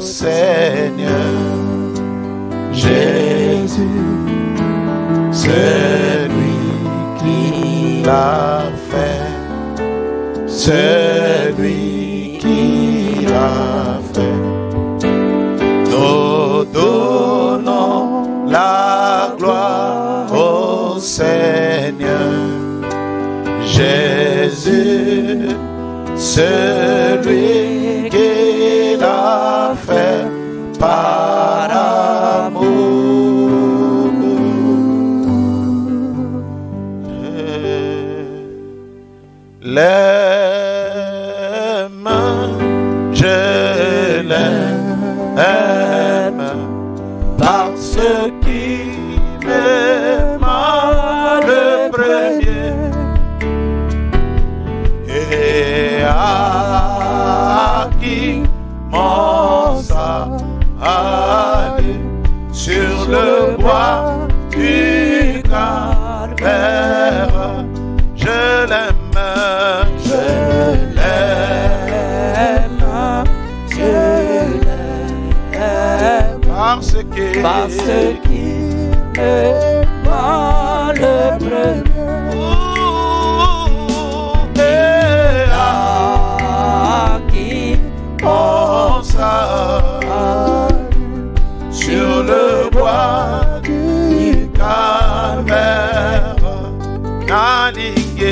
Seigneur. Jésus, c'est lui qui l'a fait. C'est lui qui l'a fait. Nous donnons la gloire au Seigneur. Jésus, celui qui l'a fait par amour. L'aime, je l'aime, parce qu'il m'aima le premier. Et à qui mon salut sur le bois du calvaire, je l'aime, je l'aime, je l'aime, parce qu'il m'aima le premier. Sur le bois du calvaire, nalingue,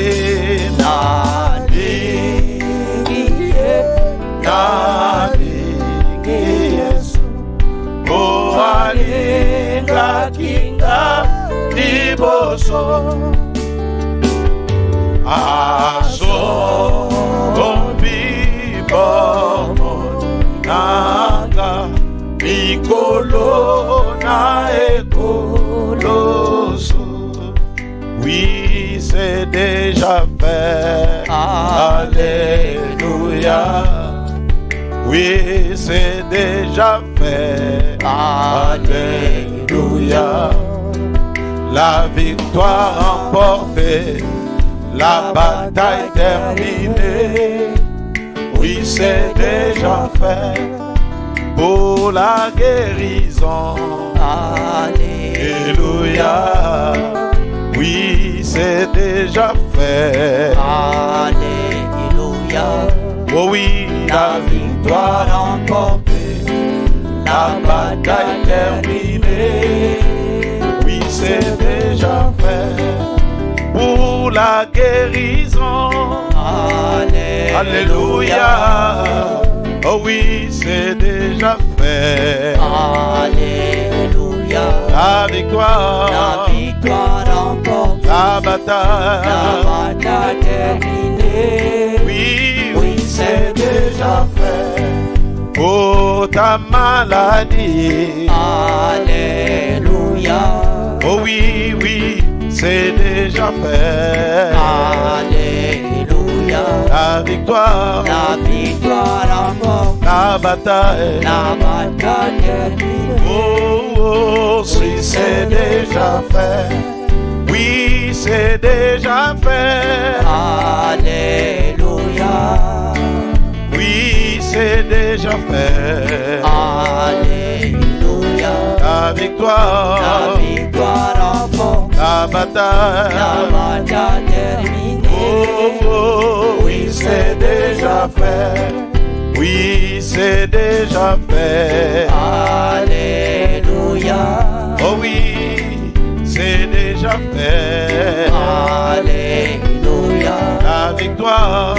Yesu, oh alinga kinga liboso, aso bibomo nanga. Mikolo na ekoloso. Oui, c'est déjà fait. Alléluia. Oui, c'est déjà fait. Alléluia. La victoire remportée, la bataille terminée. Oui, c'est déjà fait. Pour la guérison, alléluia. Oui, c'est déjà fait, alléluia. Oh oui, la victoire remportée, la bataille terminée. Oui, c'est déjà fait. Pour la guérison, alléluia. Oh oui, c'est déjà fait. Alléluia. La victoire remportée. La bataille terminée. Oui, oui, c'est déjà fait. Pour ta maladie. Alléluia. Oh oui, oui, c'est déjà fait. Alléluia. La victoire remportée. La bataille terminée. Oh, oh, si c'est déjà fait. Oui, c'est déjà fait. Alléluia. Oui, c'est déjà fait. Alléluia. La victoire remportée. La bataille terminée. Oh, oh, oui, c'est déjà fait. Oui, c'est déjà fait. Alléluia. Oh oui, c'est déjà fait. Alléluia. La victoire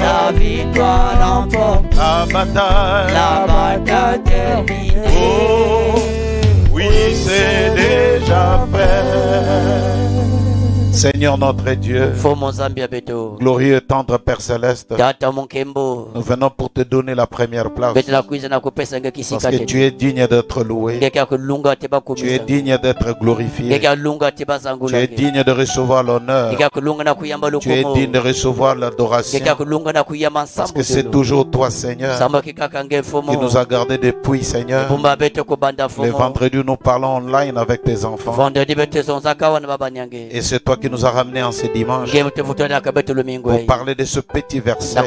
remportée. La bataille terminée. Oh, oui, c'est déjà fait. Seigneur notre Dieu, glorieux et tendre Père Céleste, nous venons pour te donner la première place. Parce que tu es digne d'être loué. Tu es digne d'être glorifié. Tu es digne de recevoir l'honneur. Tu es digne de recevoir l'adoration. Parce que c'est toujours toi, Seigneur, qui nous a gardés depuis, Seigneur. Les vendredis, nous parlons online avec tes enfants. Et c'est toi qui qui nous a ramenés en ce dimanche pour parler de ce petit verset,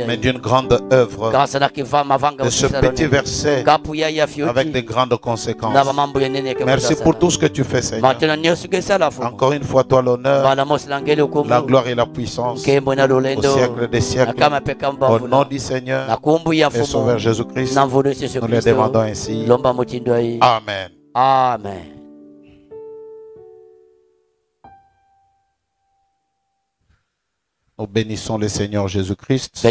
mais d'une grande œuvre, de ce petit verset avec de grandes conséquences. Merci pour tout ce que tu fais, Seigneur. Encore une fois, toi l'honneur, la gloire et la puissance au siècle des siècles. Au nom du Seigneur et Sauveur Jésus-Christ, nous les demandons ainsi. Amen. Amen. Nous bénissons le Seigneur Jésus-Christ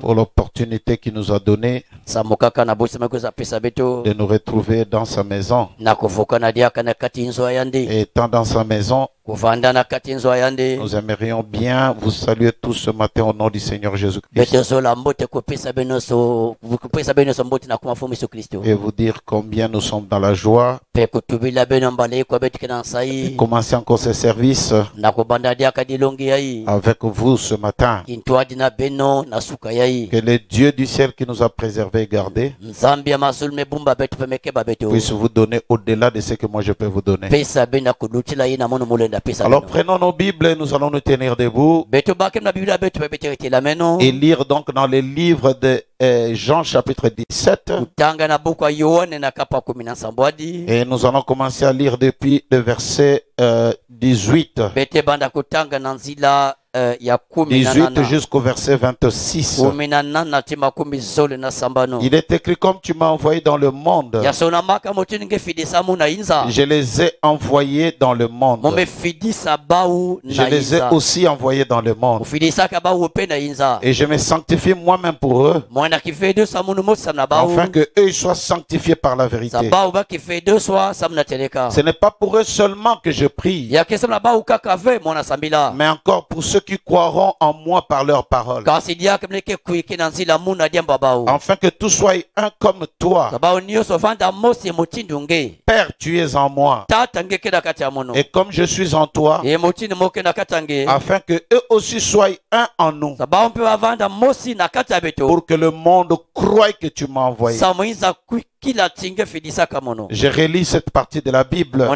pour l'opportunité qu'il nous a donnée de nous retrouver dans sa maison. Et étant dans sa maison, nous aimerions bien vous saluer tous ce matin au nom du Seigneur Jésus-Christ et vous dire combien nous sommes dans la joie et commencer encore ce service avec vous ce matin. Que le Dieu du ciel qui nous a préservés et gardés puisse vous donner au-delà de ce que moi je peux vous donner. Alors prenons nos Bibles et nous allons nous tenir debout et lire donc dans les livres de Jean chapitre 17. Et nous allons commencer à lire depuis le verset 18. 18 jusqu'au verset 26. Il est écrit: comme tu m'as envoyé dans le monde, je les ai envoyés dans le monde. Je les ai aussi envoyés dans le monde. Et je me sanctifie moi-même pour eux, afin que eux soient sanctifiés par la vérité. Ce n'est pas pour eux seulement que je prie, mais encore pour ceux qui croiront en moi par leur parole, afin que tous soient un comme toi. Père, tu es en moi, et comme je suis en toi, afin que eux aussi soient un en nous, pour que le monde croie que tu m'as envoyé. Je relis cette partie de la Bible,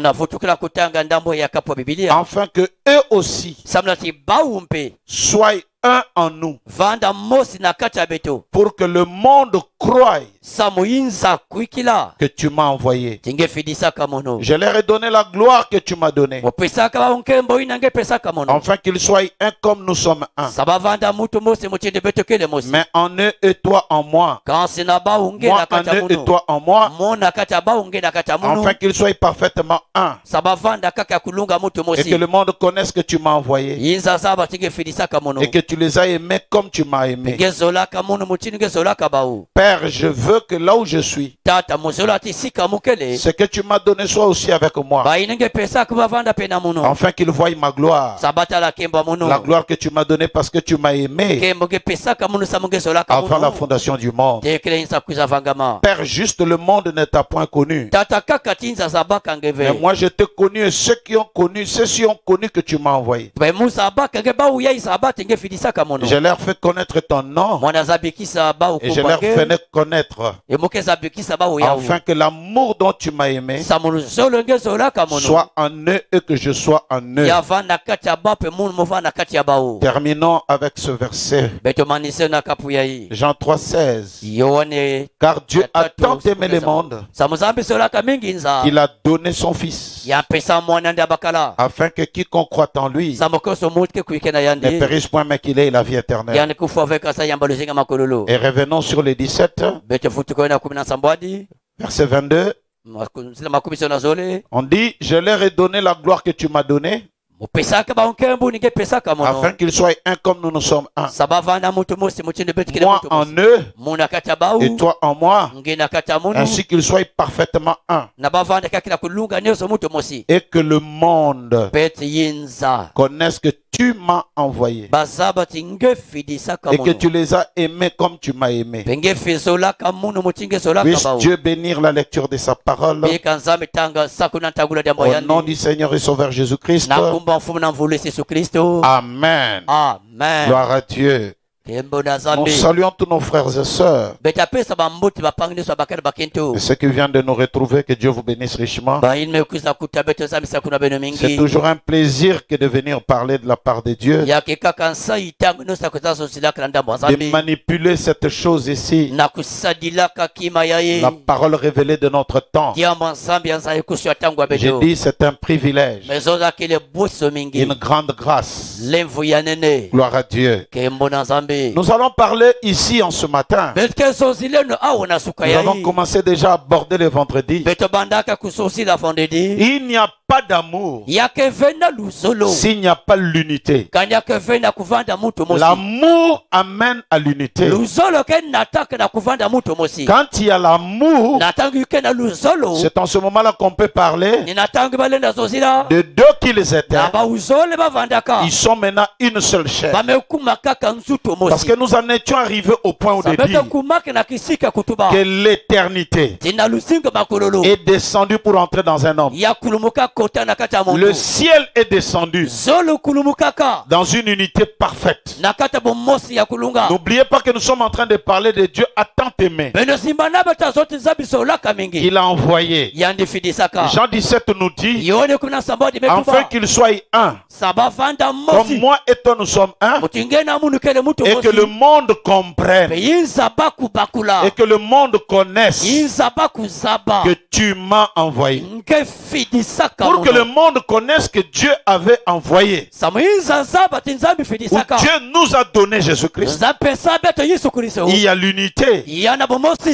afin que eux aussi soient un en nous, pour que le monde croie que tu m'as envoyé. Je leur ai donné la gloire que tu m'as donnée, afin qu'ils soient un comme nous sommes un, mais en eux et toi en moi, moi en eux et toi en moi, afin qu'ils soient parfaitement un, et que le monde connaisse que tu m'as envoyé, et que tu les as aimés comme tu m'as aimé. Père, je veux que là où je suis, ce que tu m'as donné soit aussi avec moi, afin qu'ils voient ma gloire, la gloire que tu m'as donnée parce que tu m'as aimé avant la fondation du monde. Père, juste le monde ne t'a point connu, mais moi je t'ai connu, et ceux qui ont connu, ceux-ci ont connu que tu m'as envoyé. Je leur fais connaître ton nom, et je leur fais connaître, afin que l'amour dont tu m'as aimé soit en eux et que je sois en eux. Terminons avec ce verset, Jean 3,16. Car Dieu a tant aimé le monde qu'il a donné son Fils, afin que quiconque croit en lui ne périsse point, mais qu'il ait la vie éternelle. Et revenons sur les 17, verset 22. On dit: je leur ai donné la gloire que tu m'as donnée, afin qu'ils soient un comme nous sommes un. Moi en eux et toi en moi, ainsi qu'ils soient parfaitement un. Et que le monde connaisse que tu m'as envoyé, et que tu les as aimés comme tu m'as aimé. Puisse Dieu bénir la lecture de sa parole, au nom du Seigneur et Sauveur Jésus-Christ. Amen. Amen. Gloire à Dieu. Nous saluons tous nos frères et sœurs. Et ceux qui viennent de nous retrouver, que Dieu vous bénisse richement. C'est toujours un plaisir que de venir parler de la part de Dieu. De manipuler cette chose ici. La parole révélée de notre temps. Je dis c'est un privilège. Une grande grâce. Gloire à Dieu. Nous allons parler ici en ce matin. Nous avons commencé déjà à aborder le vendredi. Il n'y a pas d'amour s'il n'y a pas l'unité. L'amour amène à l'unité. Quand il y a l'amour, c'est en ce moment-là qu'on peut parler de deux qu'ils étaient. Ils sont maintenant une seule chair. Parce que nous en étions arrivés au point où de dire que l'éternité est descendue pour entrer dans un homme. Le ciel est descendu dans une unité parfaite. N'oubliez pas que nous sommes en train de parler de Dieu à tant aimé. Il a envoyé. Jean 17 nous dit afin qu'ils soient un. Comme moi et toi nous sommes un. Et que le monde comprenne. Et que le monde connaisse que tu m'as envoyé. Pour que le monde connaisse que Dieu avait envoyé. Dieu nous a donné Jésus-Christ. Il y a l'unité.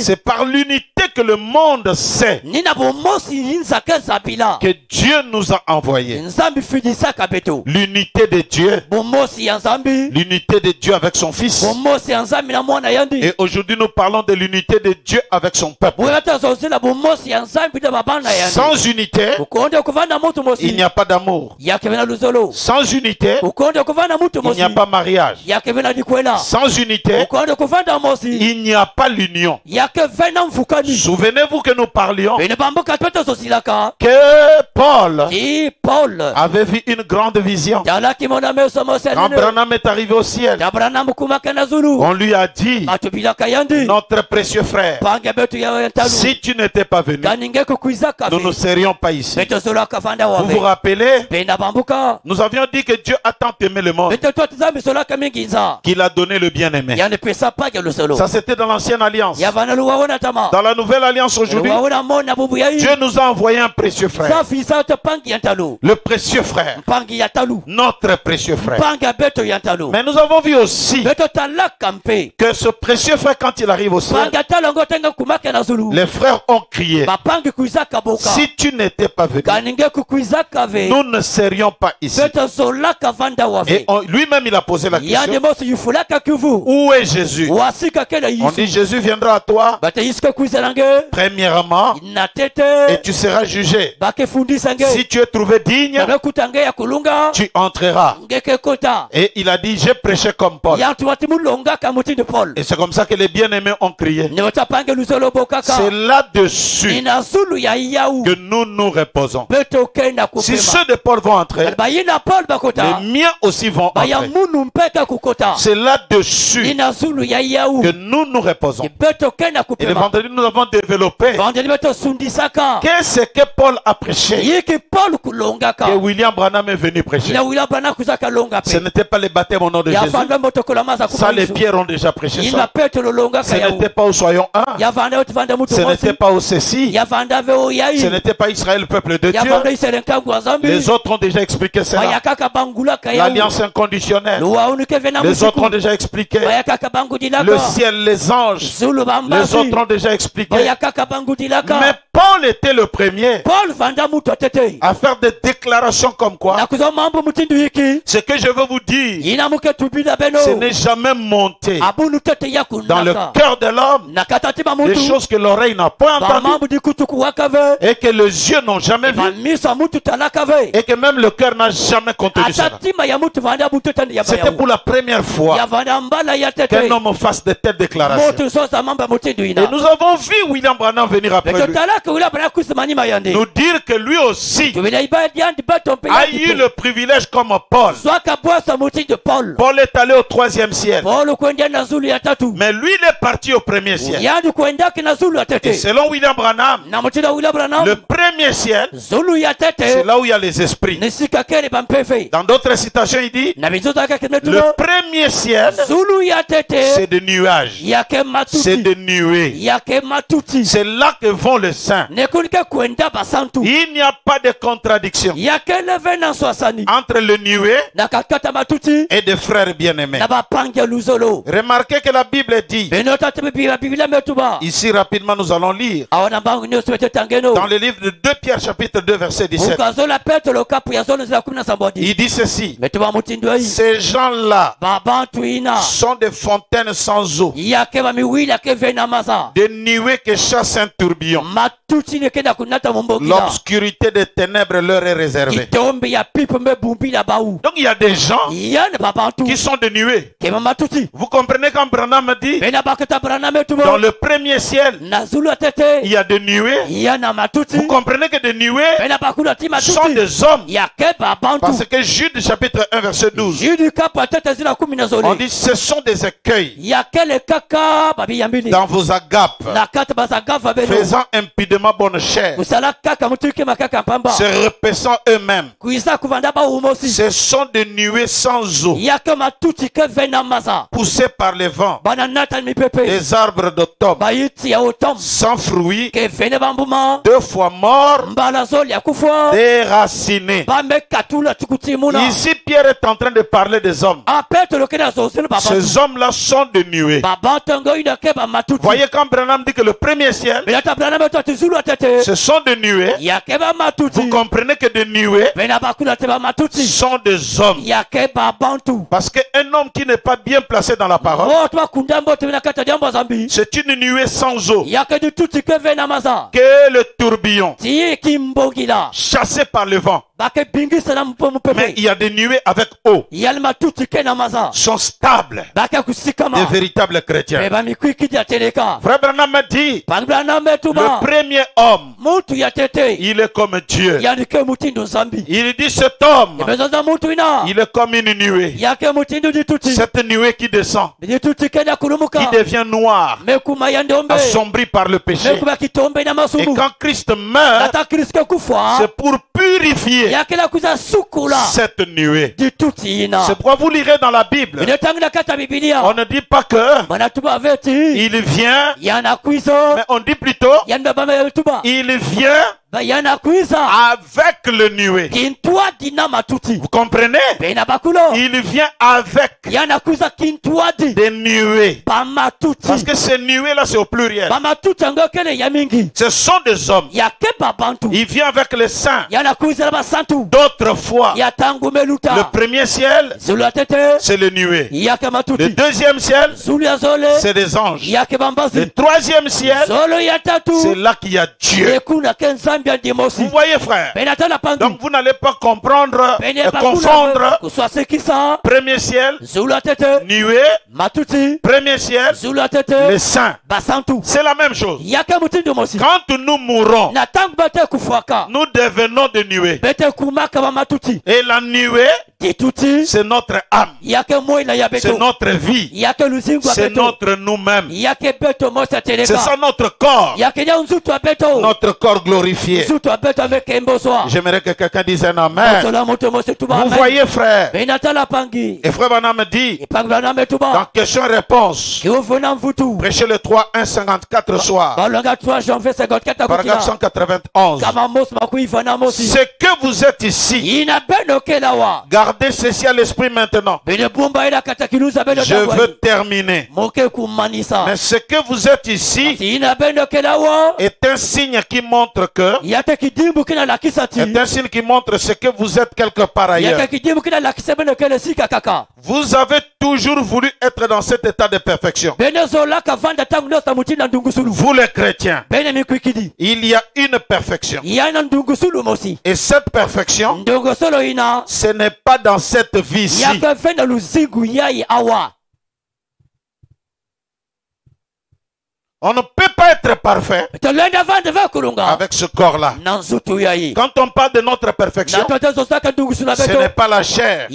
C'est par l'unité que le monde sait que Dieu nous a envoyé. L'unité de Dieu. L'unité de Dieu avec son Fils. Et aujourd'hui nous parlons de l'unité de Dieu avec son peuple. Sans unité, il n'y a pas d'amour. Sans unité, il n'y a pas mariage. Sans unité, il n'y a pas l'union. Souvenez-vous que nous parlions que Paul avait vu une grande vision. Quand Branham est arrivé au ciel, on lui a dit, notre précieux frère, si tu n'étais pas venu, nous ne serions pas ici. Vous vous rappelez, nous avions dit que Dieu a tant aimé le monde qu'il a donné le bien-aimé. Ça c'était dans l'ancienne alliance. Dans la nouvelle alliance aujourd'hui, Dieu nous a envoyé un précieux frère. Le précieux frère. Notre précieux frère. Mais nous avons vu aussi que ce précieux frère, quand il arrive au ciel, les frères ont crié, si tu n'étais pas venu, nous ne serions pas ici. Et lui-même il a posé la question, où est Jésus? On dit Jésus viendra à toi premièrement et tu seras jugé. Si tu es trouvé digne, tu entreras. Et il a dit, j'ai prêché comme Paul. Et c'est comme ça que les bien-aimés ont crié. C'est là-dessus que nous nous reposons. Si ceux de Paul vont entrer, les miens aussi vont entrer. C'est là-dessus que nous nous reposons. Et le vendredi, nous avons développé qu'est-ce que Paul a prêché, que William Branham est venu prêcher. Ce n'était pas le baptême au nom de Jésus. Ça, les pierres ont déjà prêché ça. Ce n'était pas où soyons un. Ce n'était pas où ceci. Ce n'était pas Israël, le peuple de Dieu. Les autres ont déjà expliqué cela. L'alliance inconditionnelle. Les autres ont déjà expliqué. Le ciel, les anges. Les autres ont déjà expliqué. Mais Paul était le premier à faire des déclarations comme quoi ce que je veux vous dire, ce n'est jamais monté dans le cœur de l'homme, des choses que l'oreille n'a pas entendues et que les yeux n'ont jamais vues Et que même le cœur n'a jamais contenu cela. C'était pour la première fois qu'un homme fasse de telles déclarations. Et nous avons vu William Branham venir après lui. Nous dire que lui aussi a eu le privilège comme Paul. Paul est allé au 3e ciel. Mais lui, il est parti au 1er ciel. Et selon William Branham, le 1er ciel, c'est là où il y a les esprits. Dans d'autres citations, il dit, le 1er ciel, c'est des nuages, c'est des nuées. C'est là que vont les saints. Il n'y a pas de contradiction entre le nuée et des frères bien-aimés. Remarquez que la Bible dit, ici rapidement nous allons lire, dans le livre de 2 Pierre chapitre 2 verset 17. Il dit ceci, ces gens-là sont des fontaines sans eau, des nuées que chasse un tourbillon. L'obscurité des ténèbres leur est réservée. Donc il y a des gens qui sont des nuées. Vous comprenez quand Branham dit, dans le 1er ciel, il y a des nuées. Vous comprenez que des nuées sont des hommes. Parce que Jude chapitre 1 verset 12, on dit ce sont des écueils dans vos agapes, faisant impudemment bonne chair, se repaissant eux-mêmes. Ce sont des nuées sans eau, poussées par les vents, des arbres d'automne, sans fruits, 2 fois morts, déracinés. Ici, Pierre est en train de parler des hommes. Ces hommes-là sont des nuées. Voyez quand Branham dit que le 1er ciel, ce sont des nuées. Vous comprenez que des nuées sont des hommes. Parce qu'un homme qui n'est pas bien placé dans la parole, c'est une nuée sans eau, que le tourbillon, chassé par le vent. Mais il y a des nuées avec eau, sont stables, des véritables chrétiens. Frère Branham m'a dit, le premier homme, il est comme Dieu. Il dit cet homme, il est comme une nuée. Cette nuée qui descend, qui devient noire, assombrie par le péché. Et quand Christ meurt, c'est pour purifier cette nuée. C'est pourquoi vous lirez dans la Bible, on ne dit pas que il vient, mais on dit plutôt il vient avec le nuée. Vous comprenez? Il vient avec des nuées. Parce que ces nuées-là, c'est au pluriel. Ce sont des hommes. Il vient avec les saints. D'autres fois, le 1er ciel, c'est le nuée. Le 2e ciel, c'est des anges. Le 3e ciel, c'est là qu'il y a Dieu. Vous voyez, frère? Donc vous n'allez pas comprendre et confondre 1er ciel, nuée, 1er ciel, les saints. C'est la même chose. Quand nous mourons, nous devenons des nuées. Et la nuée, c'est notre âme, c'est notre vie, c'est notre nous-mêmes, c'est ça notre corps, notre corps glorifié. J'aimerais que quelqu'un dise un amen. Vous voyez, frère, et frère Branham me dit dans question-réponse, prêchez le 3 1 54 soir, paragraphe 191. Ce que vous êtes ici, gardez ceci à l'esprit maintenant. Je veux terminer. Mais ce que vous êtes ici est un signe qui montre que est un signe qui montre ce que vous êtes quelque part ailleurs. Vous avez toujours voulu être dans cet état de perfection. Vous les chrétiens, il y a une perfection. Et cette perfection, ce n'est pas dans cette vie-ci. On ne peut pas être parfait avec ce corps-là. Quand on parle de notre perfection, ce n'est pas la chair.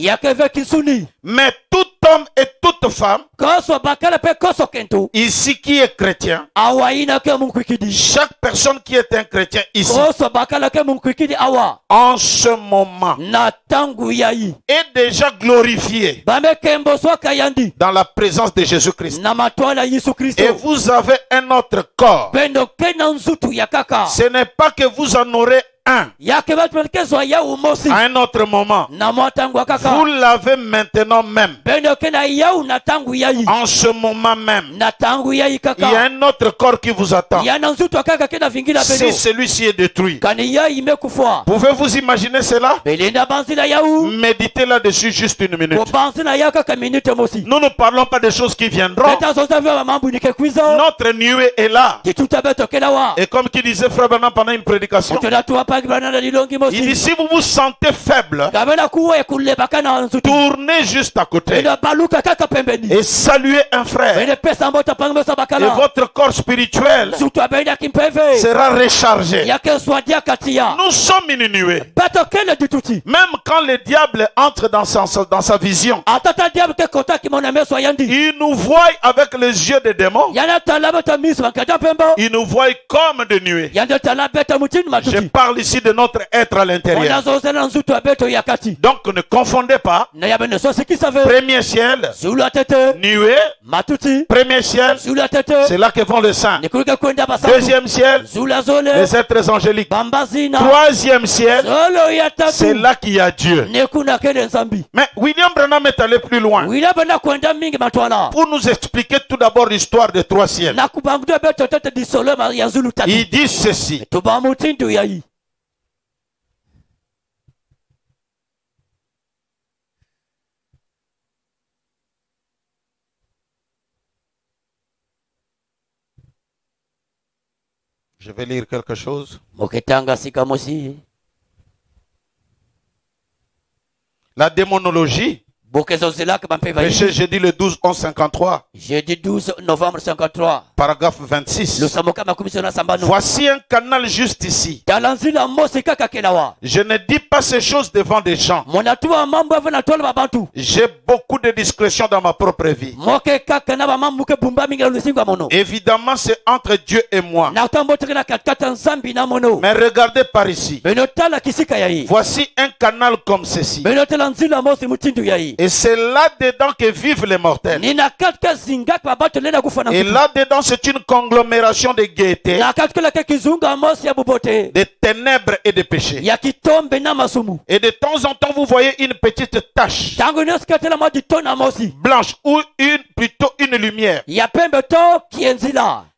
Mais tout homme et toute femme ici qui est chrétien, chaque personne qui est un chrétien ici, en ce moment, est déjà glorifié dans la présence de Jésus-Christ. Et vous avez un autre corps. Ce n'est pas que vous en aurez un à un autre moment. Vous l'avez maintenant même. En ce moment même, il y a un autre corps qui vous attend. Si celui-ci est détruit, pouvez-vous imaginer cela? Méditez là-dessus juste une minute. Nous ne parlons pas des choses qui viendront. Notre nuée est là. Et comme qui disait Frère Branham pendant une prédication, il dit, si vous vous sentez faible, tournez juste à côté et saluez un frère. Et votre corps spirituel sera rechargé. Nous sommes une nuée. Même quand le diable entre dans sa vision, il nous voit avec les yeux des démons. Il nous voit comme des nuées. Je parle ici de notre être à l'intérieur. Donc ne confondez pas. Premier ciel, nuée. Premier ciel, c'est là que vont les saints. Deuxième ciel, les êtres angéliques. Troisième ciel, c'est là qu'il y a Dieu. Mais William Branham est allé plus loin pour nous expliquer tout d'abord l'histoire des trois ciels. Il dit ceci. Je vais lire quelque chose. La démonologie, péché jeudi le 12 11 53. Jeudi 12 novembre 53. Paragraphe 26. Voici un canal juste ici. Je ne dis pas ces choses devant des gens. J'ai beaucoup de discrétion dans ma propre vie. Évidemment, c'est entre Dieu et moi. Mais regardez par ici. Voici un canal comme ceci. Et c'est là-dedans que vivent les mortels. Et là-dedans, c'est une conglomération de gaieté, de ténèbres et de péchés. Et de temps en temps, vous voyez une petite tache blanche ou plutôt une lumière.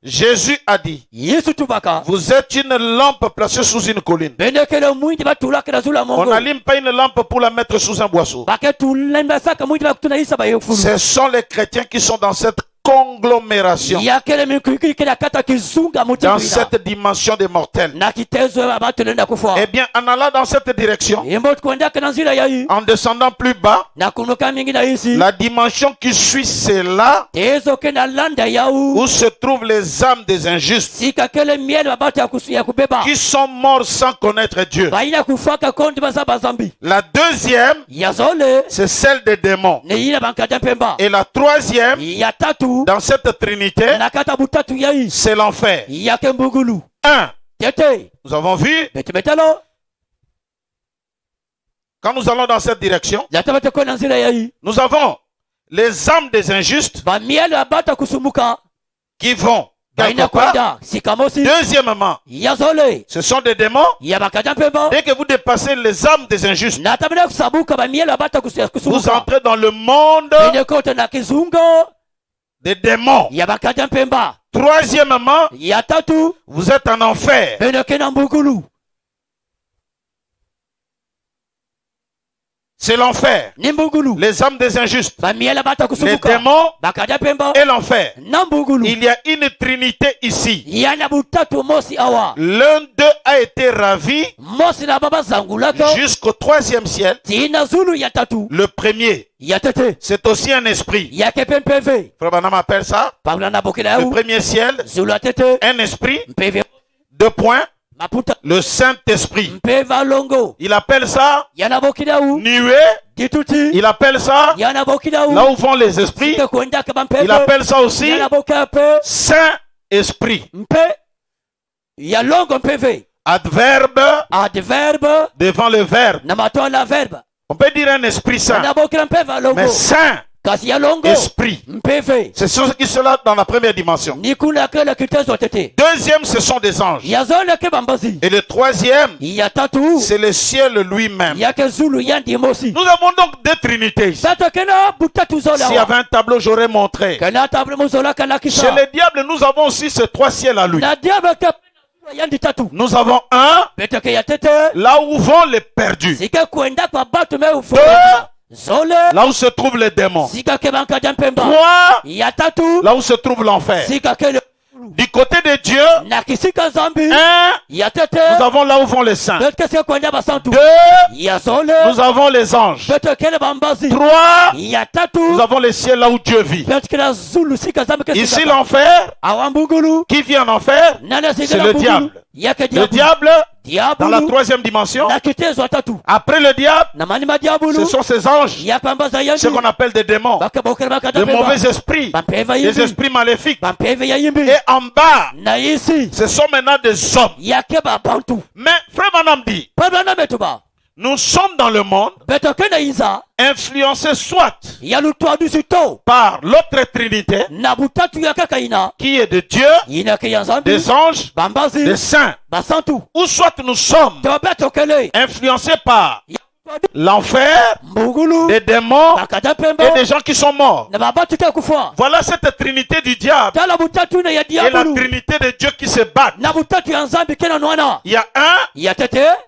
Jésus a dit, vous êtes une lampe placée sous une colline. On n'allume pas une lampe pour la mettre sous un boisseau. Ce sont les chrétiens qui sont dans cette conglomération, dans cette dimension des mortels. Eh bien, en allant dans cette direction, en descendant plus bas, la dimension qui suit, c'est là où se trouvent les âmes des injustes qui sont morts sans connaître Dieu. La deuxième, c'est celle des démons. Et la troisième, dans cette trinité, c'est l'enfer. Un, nous avons vu, quand nous allons dans cette direction, nous avons les âmes des injustes qui vont quelque part. Deuxièmement, ce sont des démons. Dès que vous dépassez les âmes des injustes, vous entrez dans le monde des démons. Troisièmement, vous êtes en enfer. C'est l'enfer. Les âmes des injustes. Les démons et l'enfer. Il y a une trinité ici. L'un d'eux a été ravi jusqu'au 3e ciel. Le premier, c'est aussi un esprit. Frère Branham appelle ça le premier ciel, un esprit. 2 points. Le Saint-Esprit. Il appelle ça nuée. Il appelle ça là où vont les esprits. Il appelle ça aussi Saint-Esprit. Adverbe devant le verbe. On peut dire un esprit saint, mais saint. Esprit. C'est ce qui se là dans la première dimension. Deuxième, ce sont des anges. Et le troisième, c'est le ciel lui-même. Nous avons donc 2 trinités. S'il y avait un tableau, j'aurais montré. Chez le diable, nous avons aussi ces 3 ciels à lui. Nous avons un, là où vont les perdus. 2, là où se trouvent les démons. 3, là où se trouve l'enfer. Du côté de Dieu, 1, nous avons là où vont les saints. 2, nous avons les anges. 3, nous avons les ciels là où Dieu vit. Ici l'enfer, qui vit en enfer, c'est le diable. Le diable, dans la 3e dimension. Après le diable, ce sont ces anges, ce qu'on appelle des démons, de mauvais esprits, des esprits maléfiques. Et en bas, ce sont maintenant des hommes. Mais Frère Branham dit, nous sommes dans le monde influencés soit par l'autre trinité qui est de Dieu, des anges, des saints, ou soit nous sommes influencés par l'enfer, des démons et des gens qui sont morts. Voilà cette trinité du diable et la trinité de Dieu qui se battent. Il y a un,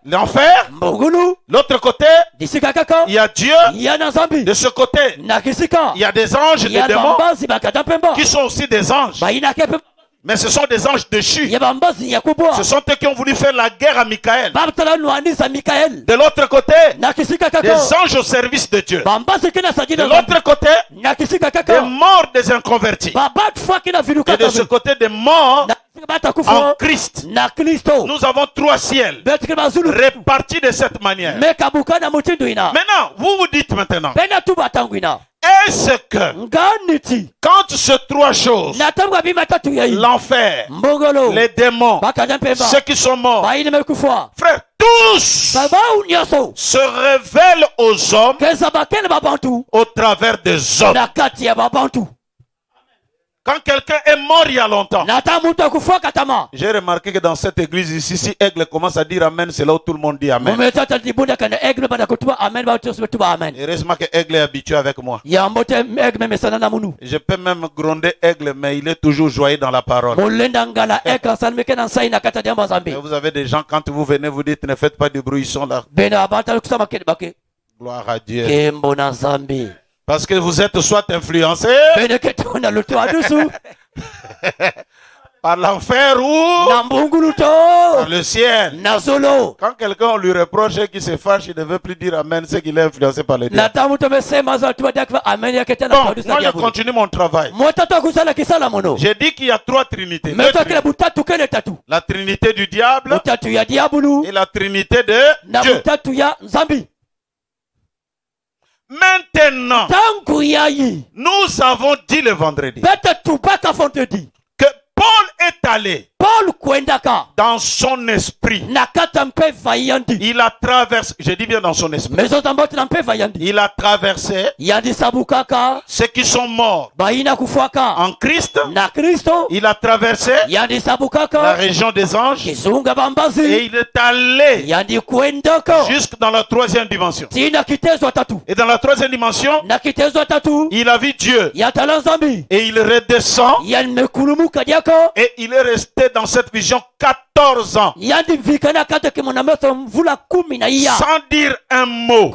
l'enfer, l'autre côté, il y a Dieu, de ce côté, il y a des anges et des démons qui sont aussi des anges. Mais ce sont des anges déchus. Ce sont eux qui ont voulu faire la guerre à Michael. De l'autre côté, des anges au service de Dieu. De l'autre côté, des morts des inconvertis. Et de ce côté, des morts en Christ. Nous avons 3 ciels répartis de cette manière. Maintenant, vous vous dites maintenant, est-ce que quand ces 3 choses, l'enfer, les démons, ceux qui sont morts, frère, tous se révèlent aux hommes au travers des hommes. Quand quelqu'un est mort il y a longtemps, j'ai remarqué que dans cette église ici, si Aigle commence à dire Amen, c'est là où tout le monde dit Amen. Heureusement que Aigle est habitué avec moi. Je peux même gronder Aigle, mais il est toujours joyeux dans la parole. Et vous avez des gens, quand vous venez, vous dites ne faites pas de bruit, ils sont là. Gloire à Dieu. Parce que vous êtes soit influencé par l'enfer ou par le ciel. Quand quelqu'un lui reproche qu'il se fâche, il ne veut plus dire Amen, c'est qu'il est influencé par le diable. Bon, moi je continue mon travail. J'ai dit qu'il y a 3 trinités. La trinité du diable et la trinité de Dieu. Maintenant, nous avons dit le vendredi que Paul est allé dans son esprit. Il a traversé, je dis bien dans son esprit. Il a traversé ceux qui sont morts en Christ. Il a traversé la région des anges. Et il est allé jusque dans la 3e dimension. Et dans la 3e dimension, il a vu Dieu. Et il redescend. Et il est resté dans cette vision 14 ans. Sans dire un mot.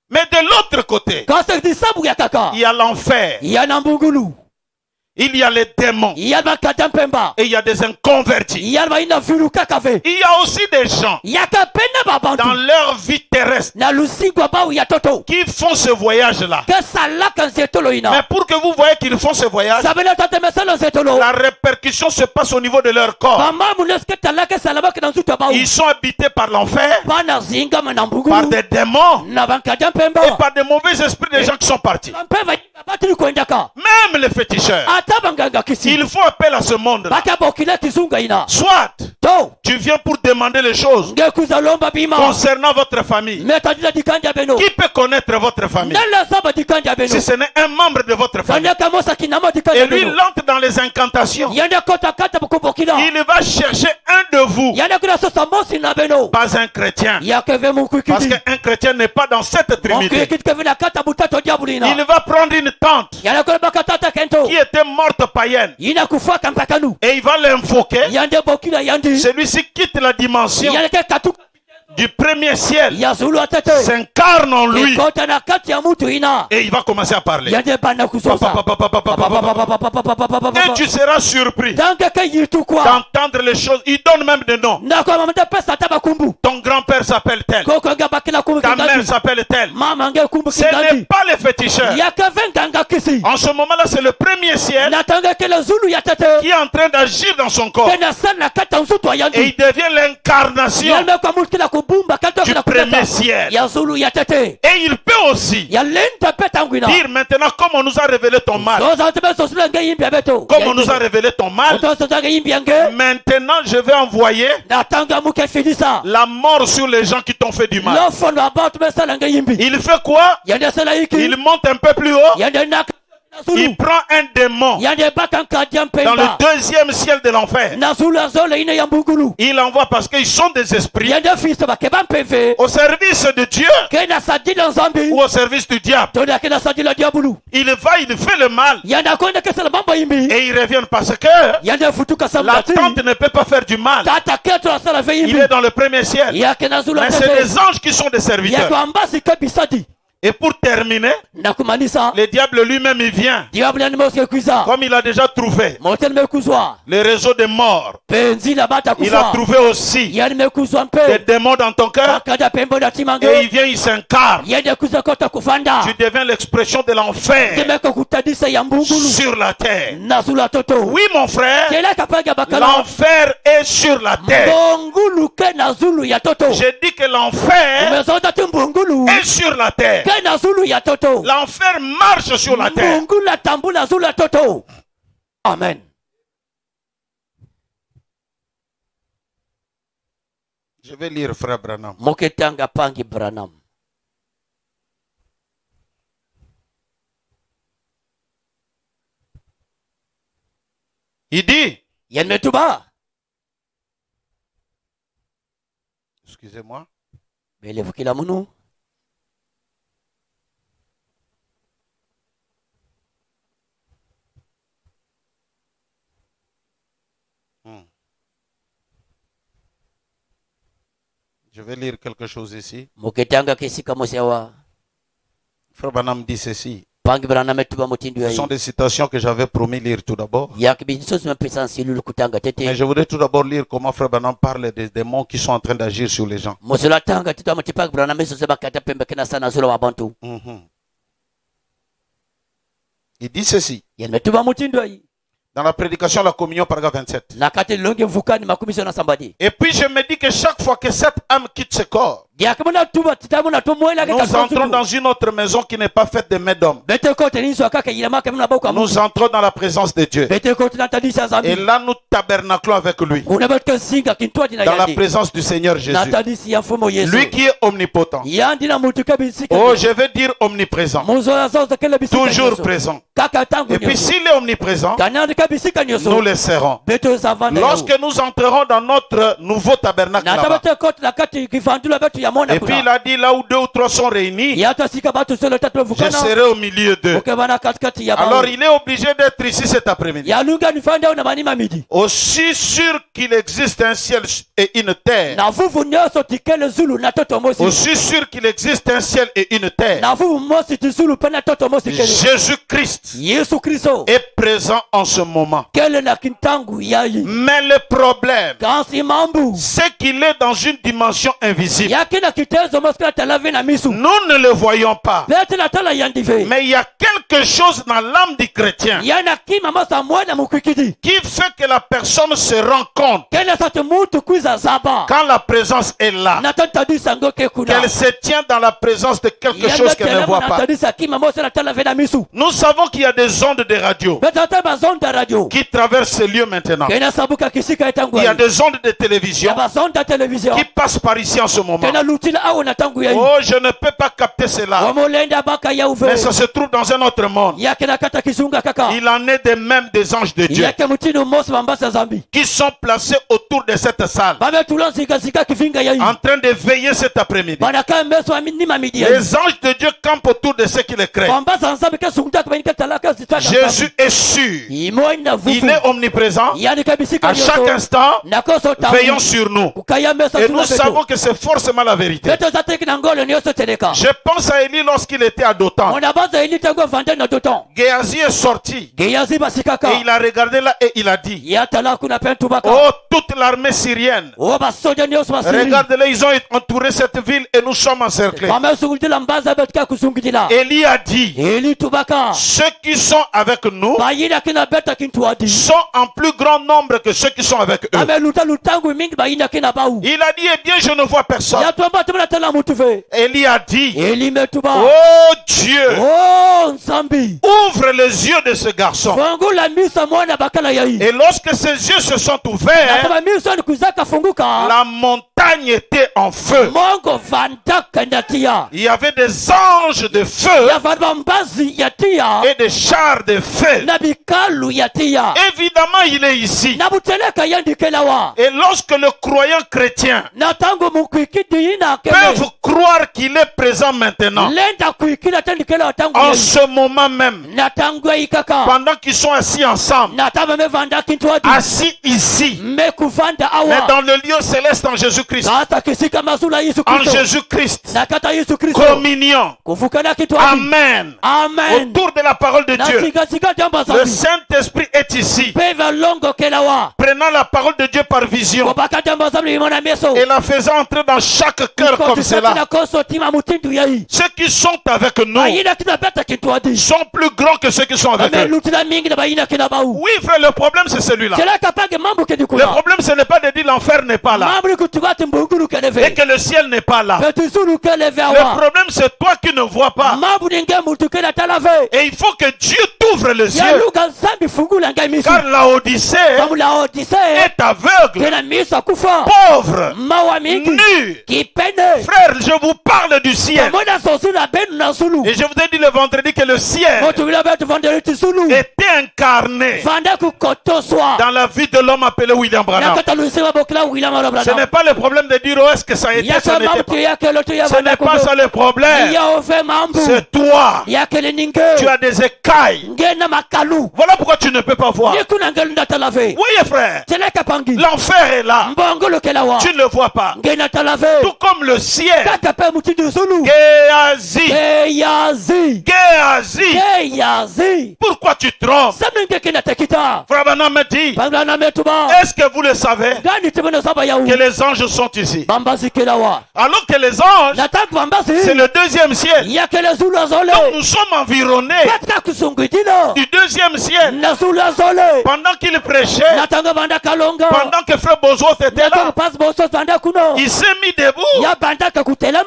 Mais de l'autre côté, il y a l'enfer. Il y a les démons. Et il y a des inconvertis. Il y a aussi des gens dans leur vie terrestre qui font ce voyage-là. Mais pour que vous voyez qu'ils font ce voyage, la répercussion se passe au niveau de leur corps. Ils sont habités par l'enfer, par des démons et par des mauvais esprits des gens qui sont partis. Même les féticheurs, ils font appel à ce monde-là. Soit tu viens pour demander les choses concernant votre famille. Qui peut connaître votre famille si ce n'est un membre de votre famille? Et lui, il entre dans les incantations. Il va chercher un de vous, pas un chrétien, parce qu'un chrétien n'est pas dans cette trinité. Il va prendre une tante qui était morte païenne et il va l'invoquer. Celui-ci quitte la dimension du premier ciel, s'incarne en lui et il va commencer à parler. Et tu seras surpris d'entendre les choses. Il donne même des noms. Ton grand-père s'appelle tel, ta mère s'appelle tel. Ce n'est pas les féticheurs. En ce moment-là, c'est le premier ciel qui est en train d'agir dans son corps et il devient l'incarnation du premier ciel. Et il peut aussi dire maintenant, comme on nous a révélé ton mal, comme on nous a révélé ton mal, maintenant je vais envoyer la mort sur les gens qui t'ont fait du mal. Il fait quoi? Il monte un peu plus haut. Il prend un démon dans le deuxième ciel de l'enfer. Il envoie parce qu'ils sont des esprits au service de Dieu ou au service du diable. Il va, il fait le mal et ils reviennent parce que la tante ne peut pas faire du mal. Il est dans le premier ciel. Mais c'est les anges qui sont des serviteurs. Et pour terminer, le diable lui-même il vient. Comme il a déjà trouvé le réseau des morts, il a trouvé aussi des démons dans ton cœur. Et il vient, il s'incarne. Tu deviens l'expression de l'enfer sur la terre. Oui mon frère, l'enfer est sur la terre. J'ai dit que l'enfer est sur la terre. L'enfer marche sur la terre. Amen. Je vais lire frère Branham. Il dit, excusez-moi, je vais lire quelque chose ici. Frère Branham dit ceci. Ce sont des citations que j'avais promis lire tout d'abord. Mais je voudrais tout d'abord lire comment Frère Branham parle des démons qui sont en train d'agir sur les gens. Il dit ceci. Dans la prédication de la communion, paragraphe 27. Et puis je me dis que chaque fois que cette âme quitte ce corps, nous entrons dans une autre maison qui n'est pas faite de mains d'hommes. Nous entrons dans la présence de Dieu. Et là nous tabernaclons avec lui. Dans la présence du Seigneur Jésus. Lui qui est omnipotent. Oh, je veux dire omniprésent. Toujours présent. Et puis s'il est omniprésent, nous le serons. Lorsque nous entrerons dans notre nouveau tabernacle là-bas, Et puis il a dit, là où 2 ou 3 sont réunis, je serai au milieu d'eux. Alors il est obligé d'être ici cet après-midi. Aussi sûr qu'il existe un ciel et une terre, aussi sûr qu'il existe un ciel et une terre, Jésus-Christ est présent en ce moment. Mais le problème, c'est qu'il est dans une dimension invisible. Nous ne le voyons pas. Mais il y a quelque chose dans l'âme du chrétien qui fait que la personne se rend compte quand la présence est là, qu'elle se tient dans la présence de quelque chose qu'elle ne voit pas. Nous savons qu'il y a des ondes de radio qui traversent ce lieu maintenant. Il y a des ondes de télévision qui passent par ici en ce moment. Oh, je ne peux pas capter cela. Mais ça se trouve dans un autre monde. Il en est de même des anges de Dieu qui sont placés autour de cette salle en train de veiller cet après-midi. Les anges de Dieu campent autour de ceux qui les craignent. Jésus est sûr. Il est omniprésent. À chaque instant, veillons sur nous. Et nous savons que c'est forcément la vérité. Je pense à Élie lorsqu'il était à Dothan. Géasi est sorti. Et il a regardé là et il a dit, oh, toute l'armée syrienne, regardez-les, ils ont entouré cette ville et nous sommes encerclés. Élie a dit, ceux qui sont avec nous sont en plus grand nombre que ceux qui sont avec eux. Il a dit, eh bien, je ne vois personne. Élie a dit, oh Dieu, ouvre les yeux de ce garçon. Et lorsque ses yeux se sont ouverts, la montagne était en feu. Il y avait des anges de feu et des chars de feu. Évidemment, il est ici. Et lorsque le croyant chrétien peut croire qu'il est présent maintenant, en ce moment même, pendant qu'ils sont assis ensemble, assis ici, mais dans le lieu céleste en Jésus-Christ, en Jésus-Christ, communion, Amen, autour de la parole de Dieu. Le Saint-Esprit est ici, prenant la parole de Dieu par vision et la faisant entrer dans chaque cœur comme cela. Ceux qui sont avec nous sont plus grands que ceux qui sont avec eux. Oui, frère, le problème c'est celui-là. Le problème ce n'est pas de dire l'enfer n'est pas là et que le ciel n'est pas là. Le problème c'est toi qui ne vois pas. Et il faut que Dieu t'ouvre les yeux. Car l'Odyssée est aveugle, pauvre, nu. Frère, je vous parle du ciel. Et je vous ai dit le vendredi que le ciel était incarné dans la vie de l'homme appelé William Branham. Ce n'est pas le problème de dire, oh, est-ce que ça a été, ça n'était pas. Ce n'est pas ça le problème. C'est toi. Tu as des écailles. Voilà pourquoi tu ne peux pas voir. Oui, frère. L'enfer est là. Tu ne le vois pas. Tout comme le ciel. Géasi. Pourquoi tu trompes? Frère Branham me dit, est-ce que vous le savez que les anges sont ici? Alors que les anges, c'est le deuxième ciel. Donc nous sommes environnés du deuxième ciel. Pendant qu'il prêchait, pendant que frère Bosworth était là, il s'est mis debout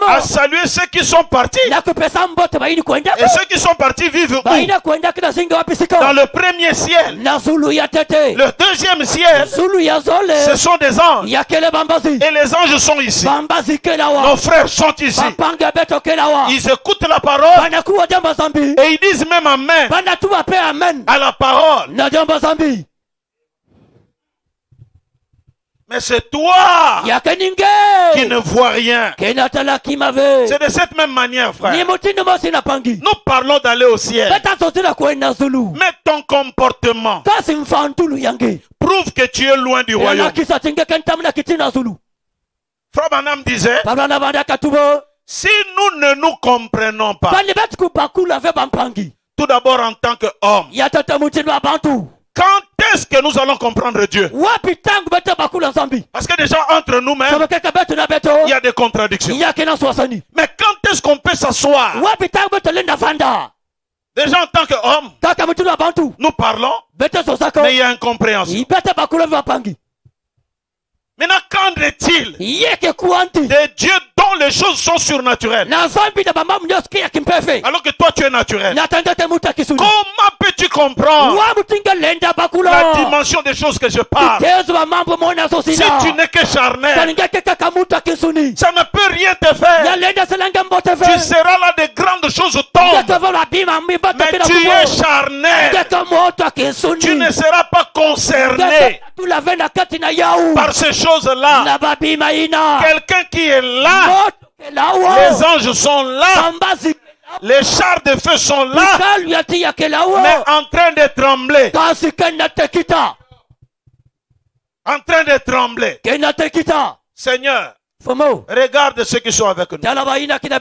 à saluer ceux qui sont partis. Et ceux qui sont partis vivent où? Dans le premier ciel. Le deuxième ciel, ce sont des anges. Et les anges sont ici. Nos frères sont ici. Ils écoutent la parole et ils disent même amen à la parole. Mais c'est toi qui ne vois rien. C'est de cette même manière, frère. Nous parlons d'aller au ciel. Mais ton comportement prouve que tu es loin du royaume. Frère Branham disait, si nous ne nous comprenons pas, tout d'abord en tant qu'homme, quand est-ce que nous allons comprendre Dieu? Parce que déjà entre nous-mêmes, il y a des contradictions. Mais quand est-ce qu'on peut s'asseoir? Déjà en tant qu'homme, nous parlons, mais il y a incompréhension. Maintenant, qu'en est-il de Dieu dont les choses sont surnaturelles? Alors que toi tu es naturel. Comment peux-tu comprendre la dimension des choses que je parle? Si tu n'es que charnel, ça ne peut rien te faire. Tu seras là, de grandes choses tombent. Mais tu es charnel. Tu ne seras pas concerné par ces choses-là. Quelqu'un qui est là, les anges sont là, les chars de feu sont là, mais en train de trembler. En train de trembler. Seigneur, regarde ceux qui sont avec nous.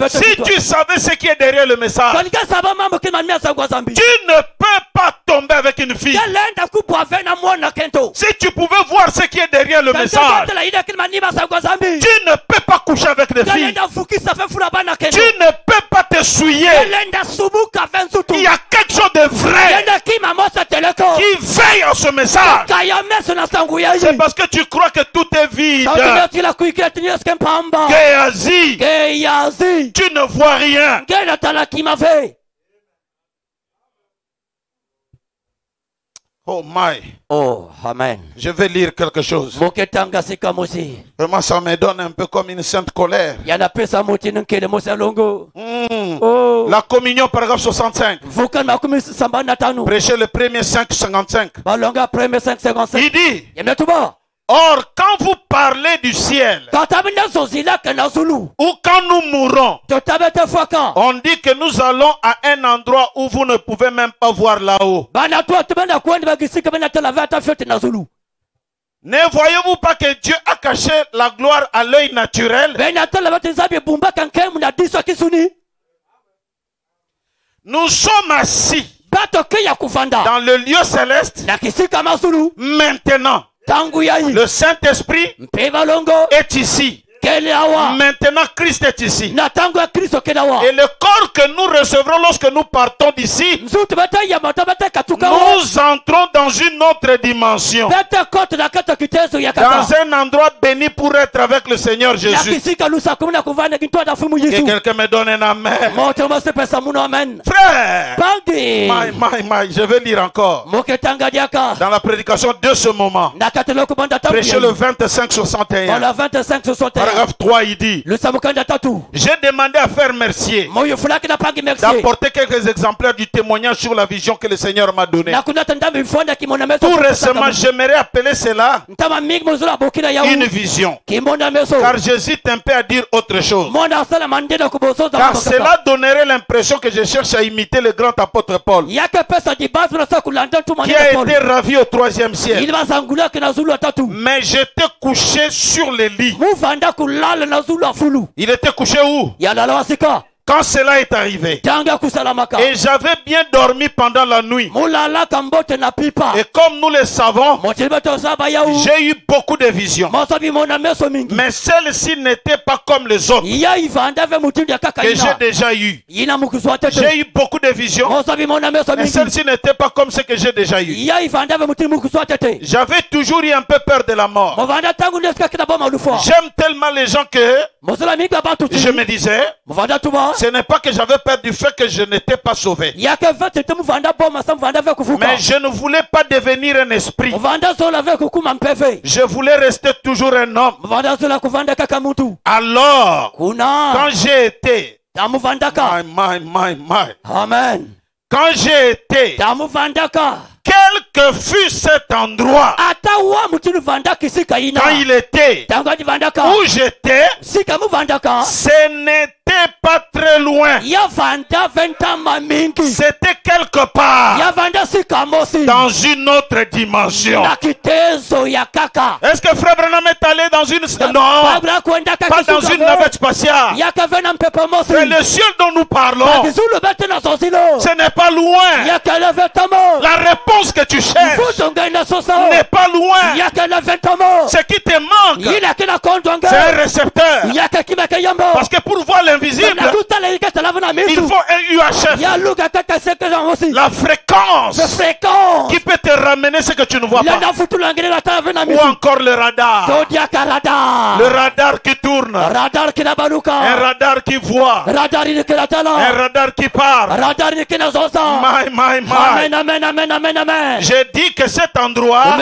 Si tu savais ce qui est derrière le message, tu ne peux pas tomber avec une fille. Si tu pouvais voir ce qui est derrière le message, tu ne peux pas coucher avec des filles. Tu ne peux pas te souiller. Il y a quelque chose de vrai qui veille en ce message. C'est parce que tu crois que tout est vide. Géasi, tu ne vois rien. Oh my. Oh, amen. Je vais lire quelque chose. Vraiment, ça me donne un peu comme une sainte colère. Oh. La communion, paragraphe 65. Prêchez le premier 5,55. Il dit, or, quand vous parlez du ciel, ou quand nous mourrons, on dit que nous allons à un endroit où vous ne pouvez même pas voir là-haut. Ne voyez-vous pas que Dieu a caché la gloire à l'œil naturel? Nous sommes assis dans le lieu céleste maintenant. Le Saint-Esprit est ici. Maintenant, Christ est ici. Et le corps que nous recevrons lorsque nous partons d'ici, nous entrons dans une autre dimension. Dans un endroit béni pour être avec le Seigneur Jésus. Que quelqu'un me donne un amen. Frère, je vais lire encore. Dans la prédication de ce moment, prêchez le 25-61. Paragraphe 3, il dit, j'ai demandé à Frère Mercier d'apporter quelques exemplaires du témoignage sur la vision que le Seigneur m'a donnée. Tout récemment, j'aimerais appeler cela une vision. Car j'hésite un peu à dire autre chose. Car cela donnerait l'impression que je cherche à imiter le grand apôtre Paul, qui a été ravi au 3e ciel. Mais j'étais couché sur le lit. Il était couché où? Quand cela est arrivé, et j'avais bien dormi pendant la nuit, et comme nous le savons, j'ai eu beaucoup de visions, mais celle-ci n'était pas comme les autres que j'ai déjà eu. J'ai eu beaucoup de visions, mais celle-ci n'était pas comme ce que j'ai déjà eu. J'avais toujours eu un peu peur de la mort. J'aime tellement les gens que je me disais, ce n'est pas que j'avais peur du fait que je n'étais pas sauvé, mais je ne voulais pas devenir un esprit. Je voulais rester toujours un homme. Alors, quand j'ai été, Amen. Quand j'ai été, quel que fut cet endroit quand il était où j'étais, ce n'était pas très loin. C'était quelque part dans une autre dimension. Est-ce que Frère Branham est allé dans une... Non, pas dans une navette spatiale. C'est le ciel dont nous parlons. Ce n'est pas loin. La réponse que tu cherches n'est pas loin. Ce qui te manque, c'est un récepteur. Parce que pour voir l'invisible, il faut un UHF. La fréquence qui peut te ramener ce que tu ne vois pas. Ou encore le radar. Le radar qui tourne. Un radar qui voit. Un radar qui parle. My. J'ai dit que cet endroit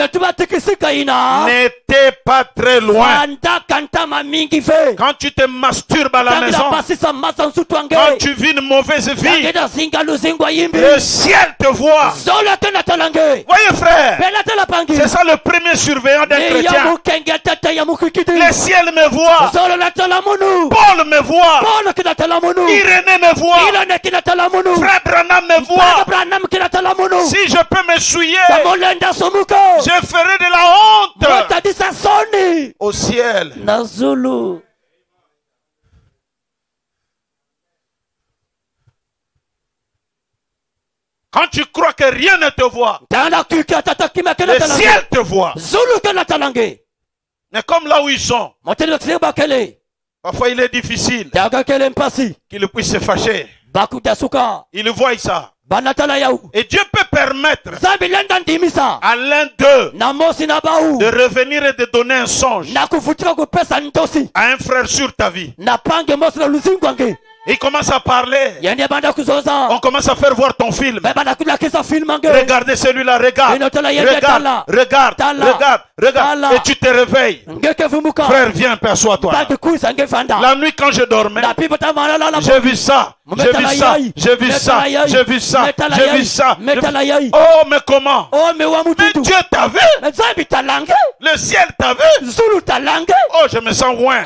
n'était pas très loin. Quand tu te masturbes à la maison, quand tu vis une mauvaise vie, le ciel te voit. Voyez frère, c'est ça le premier surveillant d'un chrétien. Le ciel me voit. Paul me voit. Irénée me voit. Frère Branham me voit. Si je peux m'essuyer, je ferai de la honte au ciel. Quand tu crois que rien ne te voit, le ciel te voit. Mais comme là où ils sont, parfois il est difficile qu'ils puissent se fâcher. Ils voient ça. Et Dieu peut permettre à l'un d'eux de revenir et de donner un songe à un frère sur ta vie. Il commence à parler. On commence à faire voir ton film. Regardez celui-là, regarde. Regarde. Et tu te réveilles. Frère, viens, perçois-toi. La nuit quand je dormais, j'ai vu ça. J'ai vu ça. Oh, mais comment? Mais Dieu t'a vu. Le ciel t'a vu. Oh, je me sens loin.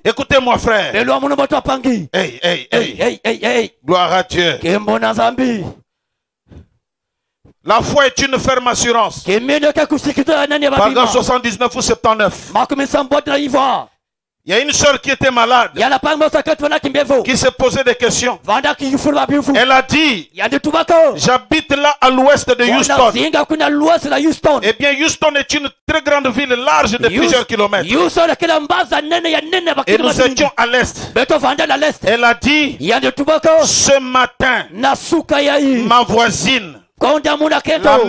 Écoutez-moi, frère. Hey. Gloire à Dieu. La foi est une ferme assurance. Paragraphe 79 ou 79. Il y a une sœur qui était malade, qui se posait des questions. Elle a dit, j'habite là à l'ouest de Houston. Eh bien, Houston est une très grande ville large de plusieurs kilomètres. Et nous étions à l'est. Elle a dit, ce matin, ma voisine, la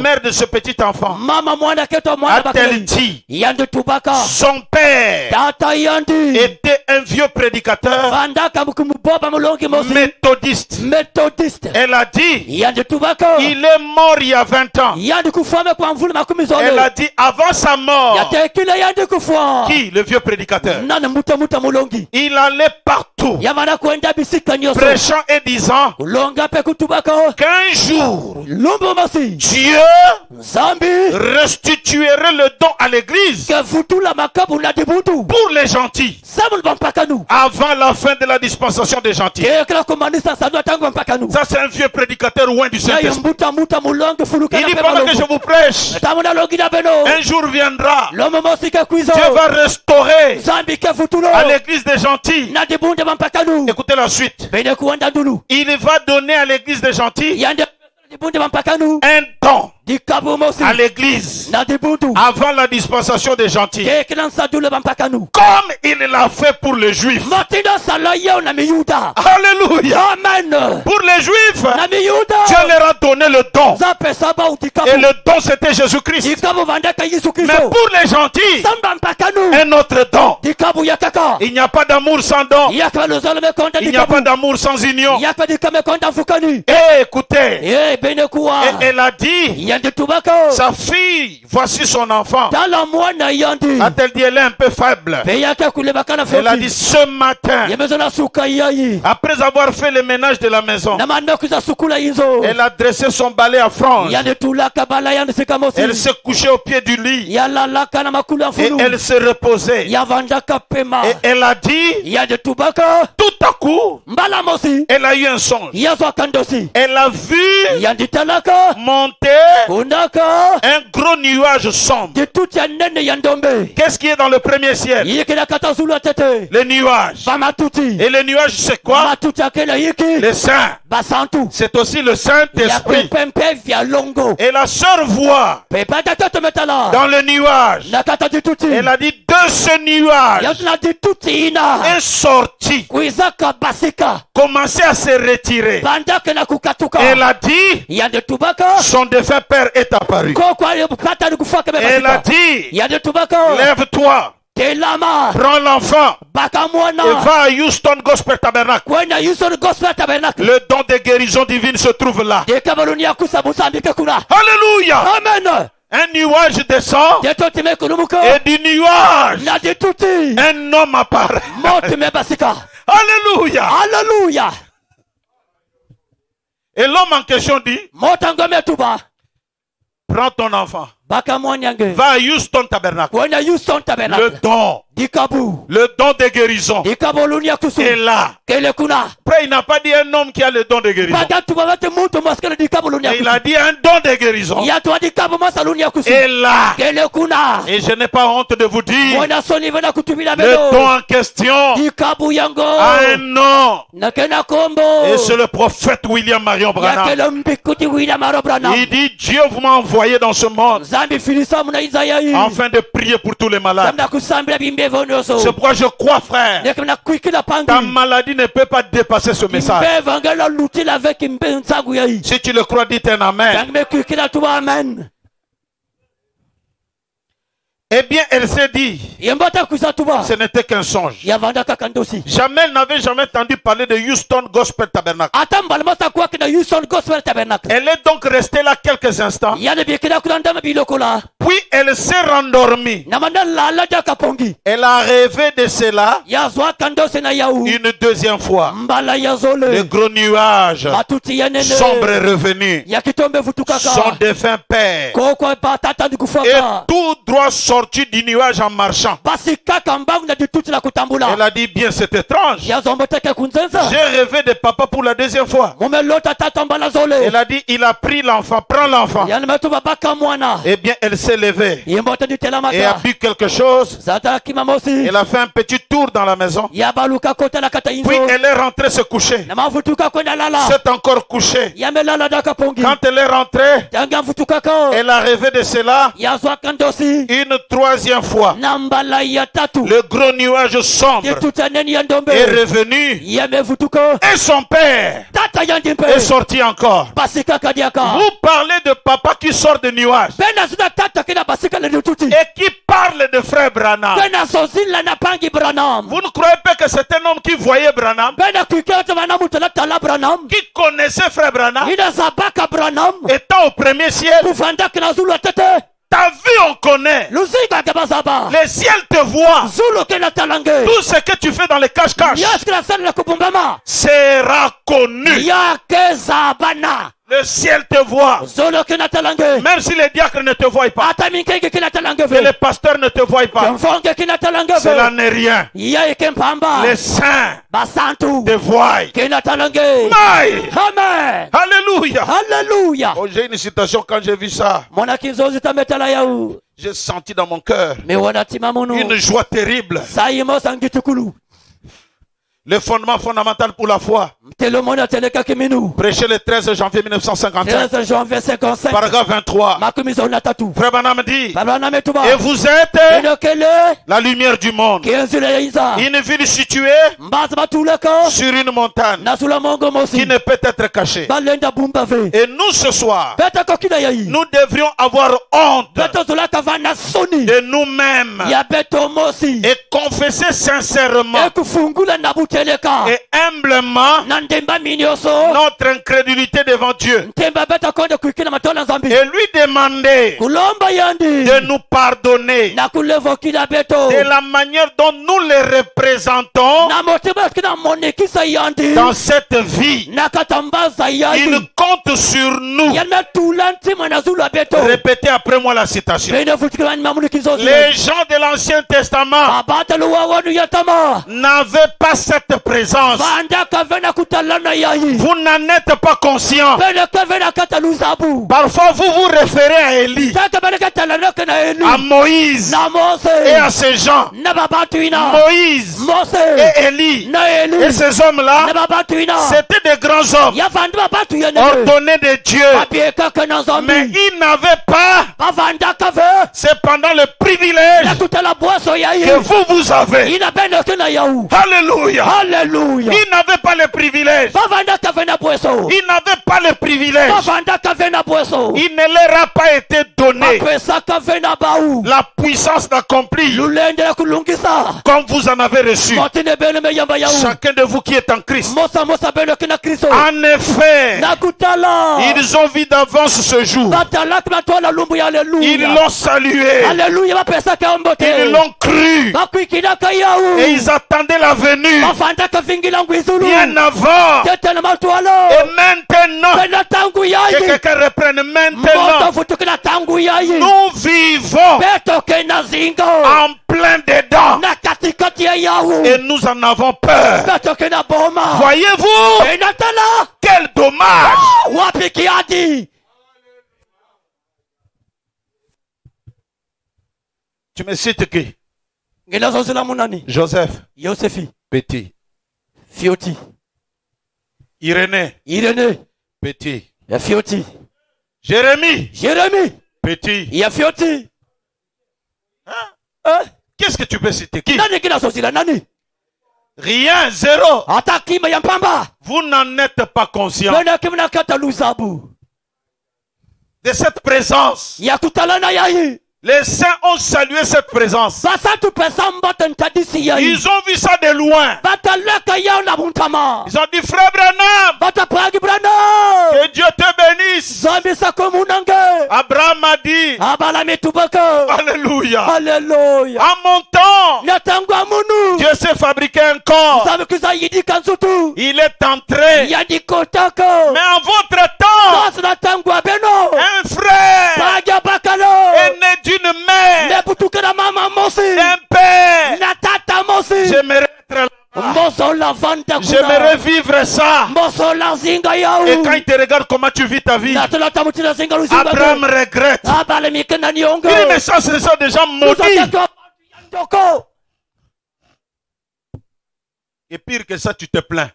mère de ce petit enfant, a-t-elle dit, son père était un vieux prédicateur méthodiste. Elle a dit, il est mort il y a 20 ans. Elle a dit, avant sa mort, qui? Le vieux prédicateur. Il allait partout, prêchant et disant qu'un jour, Dieu restituerait le don à l'église pour les gentils avant la fin de la dispensation des gentils. Ça, c'est un vieux prédicateur loin du Saint-Esprit. Il dit, pendant que je vous prêche, un jour viendra, Dieu va restaurer à l'église des gentils. Écoutez la suite. Il va donner à l'église des gentils un don à l'église avant la dispensation des gentils, comme il l'a fait pour les juifs. Alléluia. Amen. Pour les juifs, Dieu leur a donné le don, et le don c'était Jésus-Christ. Mais pour les gentils, un autre don. Il n'y a pas d'amour sans don. Il n'y a pas d'amour sans union. Et écoutez, et elle a dit, Sa fille, voici son enfant. A-t-elle dit, elle est un peu faible. Elle a dit, ce matin, après avoir fait le ménage de la maison, elle a dressé son balai à franges. Elle s'est couchée au pied du lit. Et elle s'est reposée. Et elle a dit, tout à coup, elle a eu un songe. Elle a vu monter un gros nuage sombre. Qu'est-ce qui est dans le premier ciel? Le nuage. Et le nuage, c'est quoi? Le Saint. C'est aussi le Saint-Esprit. Et la sœur voit dans le nuage. Elle a dit, de ce nuage est sorti, commencé à se retirer. Elle a dit, son défunt père est apparu. Elle a dit, lève-toi, prends l'enfant et va à Houston Gospel Tabernacle. Le don de guérison divine se trouve là. Alléluia. Amen. Un nuage descend et du nuage un homme apparaît. Alléluia. Alléluia. Et l'homme en question dit, prends ton enfant, va à Houston Tabernacle. Le don de guérison est là. Après, il n'a pas dit un homme qui a le don de guérison. Il a dit un don de guérison est là. Et je n'ai pas honte de vous dire, le don en question a un nom. Et c'est le prophète William Marion Branham. Il dit, Dieu vous m'a envoyé dans ce monde afin de prier pour tous les malades. C'est pourquoi je crois, frère, ta maladie ne peut pas dépasser ce message. Si tu le crois, dis un amen. Eh bien, elle s'est dit, ce n'était qu'un songe. Jamais elle n'avait jamais entendu parler de Houston Gospel Tabernacle. Elle est donc restée là quelques instants. Puis elle s'est rendormie. Elle a rêvé de cela une deuxième fois. Le gros nuage sombre est revenu. Son défunt père est tout droit sorti du nuage en marchant. Elle a dit, bien c'est étrange. J'ai rêvé de papa pour la deuxième fois. Elle a dit, il a pris l'enfant, prends l'enfant. Eh bien, elle s'est levée et a bu quelque chose. Elle a fait un petit tour dans la maison. Puis elle est rentrée se coucher. C'est encore couché. Quand elle est rentrée, elle a rêvé de cela une troisième fois. Le gros nuage sombre est revenu et son père est sorti encore. Vous parlez de papa qui sort de nuage et qui parle de frère Branham. Vous ne croyez pas que c'est un homme qui voyait Branham, qui connaissait frère Branham, étant au premier ciel? Ta vie on connaît. Le ciel te voit. Tout ce que tu fais dans les cache-cache sera connu. Le ciel te voit. Même si les diacres ne te voient pas, que les pasteurs ne te voient pas, cela n'est rien. Les saints te voient. Amen. Alléluia. Alléluia. Oh, j'ai une citation quand j'ai vu ça. J'ai senti dans mon cœur une joie terrible. Le fondement fondamental pour la foi. Prêché le 13 janvier 1951. Paragraphe 23. Frère Branham dit, et vous êtes la lumière du monde. Une ville située sur une montagne qui ne peut être cachée. Et nous ce soir, nous devrions avoir honte de nous-mêmes et confesser sincèrement et humblement notre incrédulité devant Dieu. Et lui demander de nous pardonner de la manière dont nous les représentons dans cette vie. Il compte sur nous. Répétez après moi la citation. Les gens de l'Ancien Testament n'avaient pas cette présence. Vous n'en êtes pas conscient. Parfois vous vous référez à Élie, à Moïse et à ces gens. Moïse et Élie et ces hommes-là, c'était des grands hommes ordonnés de Dieu. Mais ils n'avaient pas cependant le privilège que vous avez. Alléluia. Ils n'avaient pas le privilège. Ils n'avaient pas le privilège. Il ne leur a pas été donné la puissance d'accomplir comme vous en avez reçu. Chacun de vous qui est en Christ. En effet, ils ont vu d'avance ce jour. Ils l'ont salué. Ils l'ont cru. Et ils attendaient la venue bien avant. Et maintenant, que quelqu'un reprenne maintenant. Nous vivons en plein dedans. Et nous en avons peur. Voyez-vous? Quel dommage. Tu me cites qui? Joseph. Petit. Irénée. Petit. Jérémie. Petit. Hein? Qu'est-ce que tu peux citer? Qui? Rien, zéro. Vous n'en êtes pas conscient de cette présence. Les saints ont salué cette présence. Ils ont vu ça de loin. Ils ont dit, frère Branham, que Dieu te bénisse. Abraham a dit, Alléluia. En mon temps, Dieu s'est fabriqué un corps. Il est entré. Mais en votre temps, un frère est né d'une mère, d'un père. J'aimerais être là. J'aimerais vivre ça. Et quand il te regarde comment tu vis ta vie, Abraham regrette. Il dit, mais ça, c'est ça des gens maudits. Et pire que ça, tu te plains.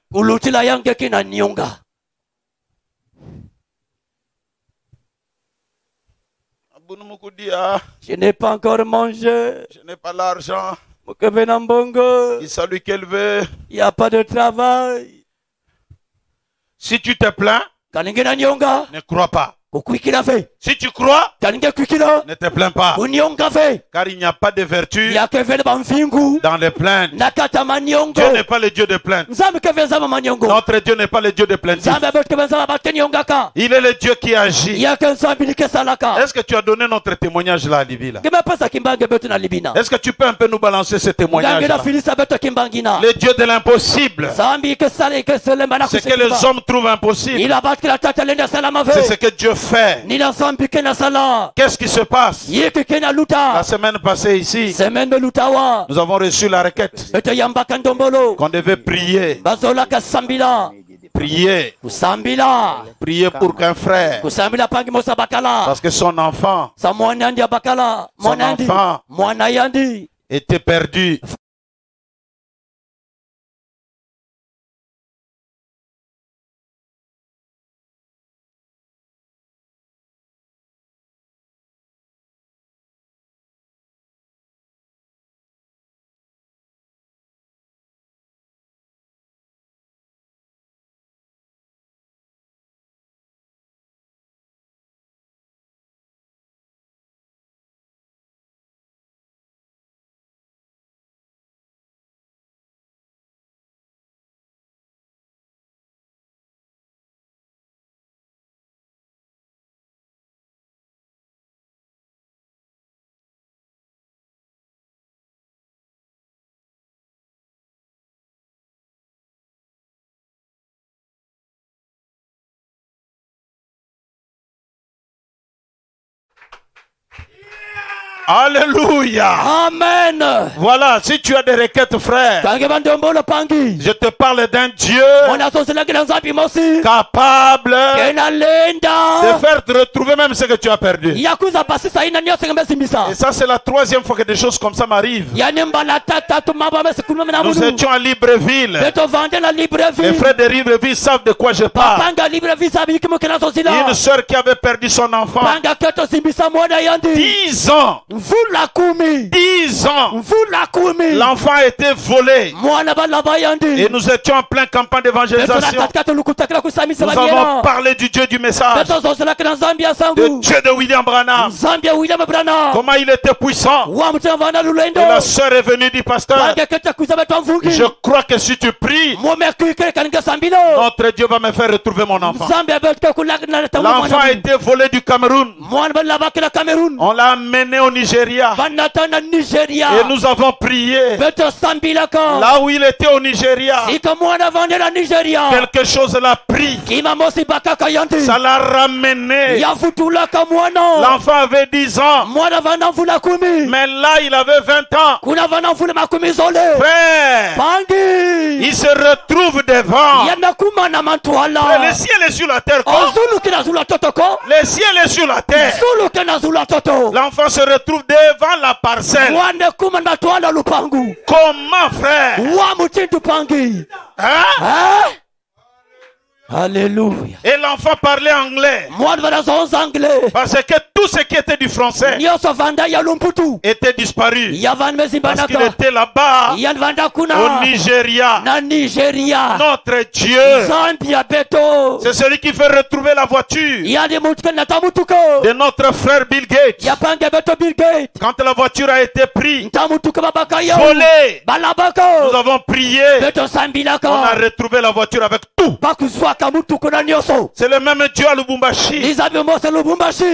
Je n'ai pas encore mangé. Je n'ai pas l'argent. Il salue qu'elle veut. n'y a pas de travail. Si tu te plains, ne crois pas. Si tu crois, ne te plains pas. Car il n'y a pas de vertu dans les plaintes. Dieu n'est pas le Dieu de plainte. Notre Dieu n'est pas le Dieu de plainte. Il est le Dieu qui agit. Est-ce que tu as donné notre témoignage là à Libye là? Est-ce que tu peux un peu nous balancer ce témoignage là? Le Dieu de l'impossible. Ce que les hommes trouvent impossible, c'est ce que Dieu fait. Qu'est-ce qui se passe? La semaine passée ici, nous avons reçu la requête qu'on devait prier. Prier pour qu'un frère, parce que son enfant était perdu. Alléluia. Amen. Voilà, si tu as des requêtes, frère, je te parle d'un Dieu capable de faire te retrouver même ce que tu as perdu. Et ça, c'est la troisième fois que des choses comme ça m'arrivent. Nous étions à Libreville. Les frères de Libreville savent de quoi je parle. Une sœur qui avait perdu son enfant. 10 ans. 10 ans. L'enfant a été volé. Et nous étions en pleine campagne d'évangélisation. Nous avons parlé du Dieu du message. Le Dieu de William Branham. Comment il était puissant. Et la sœur est venue dire, pasteur, je crois que si tu pries, notre Dieu va me faire retrouver mon enfant. L'enfant a été volé du Cameroun. On l'a amené au Nigeria. Et nous avons prié. Là où il était au Nigeria, quelque chose l'a pris. Ça l'a ramené. L'enfant avait 10 ans. Mais là, il avait 20 ans. Frère, il se retrouve devant. Frère, le ciel est sur la terre. Le ciel est sur la terre. L'enfant se retrouve devant la parcelle. Comment, frère? Hein? Alléluia. Et l'enfant parlait anglais. Parce que tout ce qui était du français était disparu. Parce qu'il était là-bas au Nigeria. Notre Dieu, c'est celui qui fait retrouver la voiture de notre frère Bill Gates. Quand la voiture a été prise, volée, nous avons prié. On a retrouvé la voiture avec tout. C'est le même Dieu à Lubumbashi.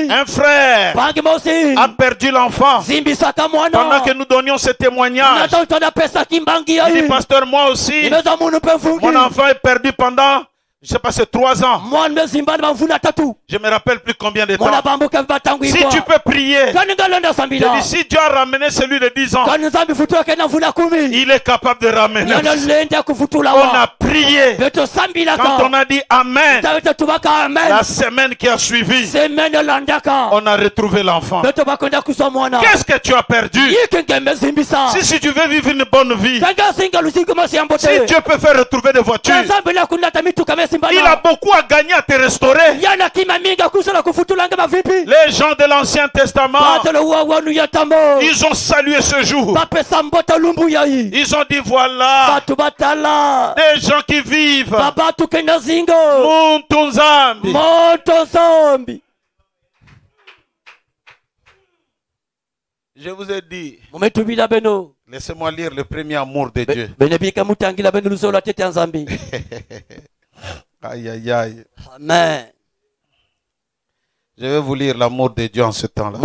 Un frère a perdu l'enfant. Pendant que nous donnions ce témoignage, il dit, pasteur, moi aussi, mon enfant est perdu pendant, je sais pas, c'est 3 ans. Je me rappelle plus combien de temps. Si tu peux prier, je dis, si Dieu a ramené celui de 10 ans, il est capable de ramener. On a prié. Quand on a dit Amen, la semaine qui a suivi, on a retrouvé l'enfant. Qu'est-ce que tu as perdu? Si tu veux vivre une bonne vie, si Dieu peut faire retrouver des voitures, il a beaucoup à gagner à te restaurer. Les gens de l'Ancien Testament, ils ont salué ce jour. Ils ont dit, voilà des gens qui vivent Muntunzambi. Je vous ai dit, laissez-moi lire le premier amour de Dieu. Aïe, aïe, aïe. Amen. Je vais vous lire l'amour de Dieu en ce temps-là.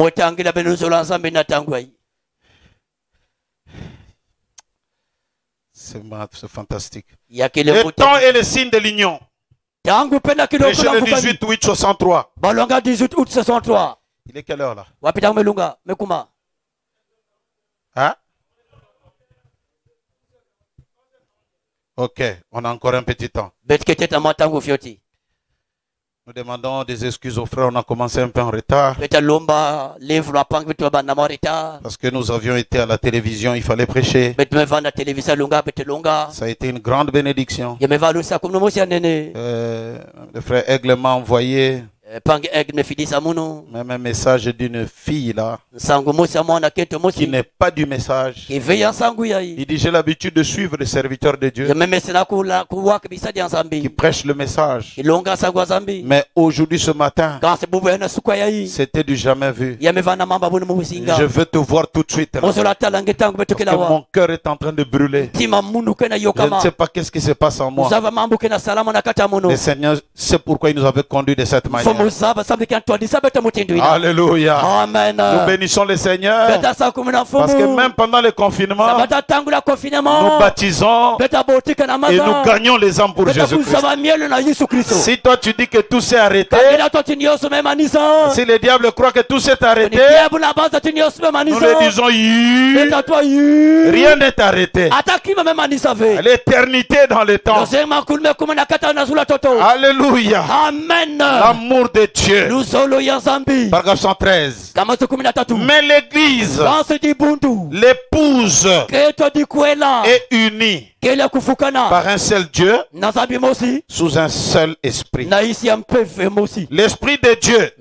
C'est fantastique. Le temps est le signe de l'union. Péché le 18 août 63. Il est quelle heure là? Hein? Ok, on a encore un petit temps. Nous demandons des excuses aux frères, on a commencé un peu en retard. Parce que nous avions été à la télévision, il fallait prêcher. Ça a été une grande bénédiction. Le frère Aigle m'a envoyé même un message d'une fille là qui n'est pas du message. Il dit, j'ai l'habitude de suivre les serviteurs de Dieu qui prêchent le message. Mais aujourd'hui, ce matin, c'était du jamais vu. Je veux te voir tout de suite. Parce que mon cœur est en train de brûler. Je ne sais pas qu'est-ce qui se passe en moi. Le Seigneur sait pourquoi il nous avait conduits de cette manière. Alléluia. Amen. Nous bénissons le Seigneur. Parce que même pendant le confinement, nous baptisons et nous gagnons les âmes pour Jésus-Christ. Si toi tu dis que tout s'est arrêté, si le diable croit que tout s'est arrêté, nous le disons, rien n'est arrêté. L'éternité dans le temps. Alléluia. Amen. L'amour de Dieu. Paragraphe 113. Mais l'église, l'épouse, est unie par un seul Dieu, sous un seul esprit. L'esprit de Dieu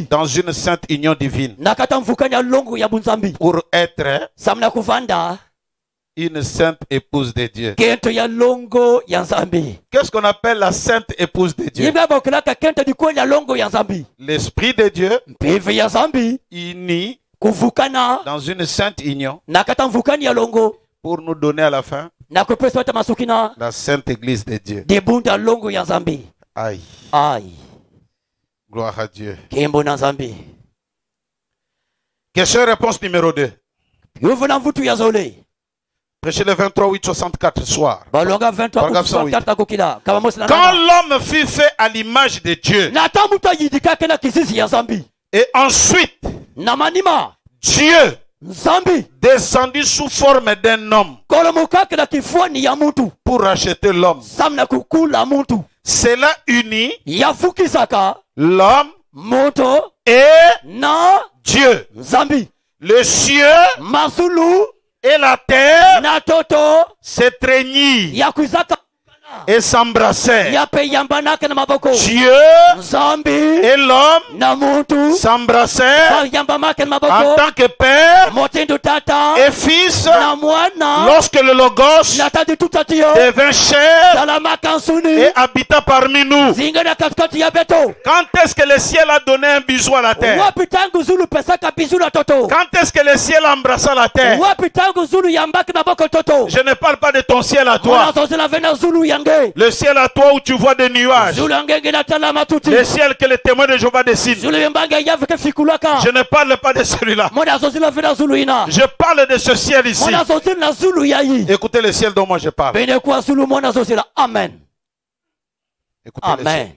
dans une sainte union divine pour être une sainte épouse de Dieu. Qu'est-ce qu'on appelle la sainte épouse de Dieu? L'esprit de Dieu uni dans une sainte union pour nous donner à la fin la sainte église de Dieu. Aïe. Aïe. Gloire à Dieu. Question-réponse numéro 2. Prêchez le 23, 8, 64 ce soir. Paragraphe 108. Quand l'homme fut fait à l'image de Dieu, et ensuite Dieu descendu sous forme d'un homme pour racheter l'homme, cela unit l'homme et Dieu. Le cieux et la terre s'étreignirent et s'embrassèrent. Dieu et l'homme s'embrassèrent en tant que père et fils lorsque le Logos devint chair et habita parmi nous. Quand est-ce que le ciel a donné un bisou à la terre? Quand est-ce que le ciel embrassa la terre? Je ne parle pas de ton ciel à toi. Le ciel à toi où tu vois des nuages. Le ciel que les témoins de Jéhovah dessinent. Je ne parle pas de celui-là. Je parle de ce ciel ici. Écoutez le ciel dont moi je parle. Amen. Amen.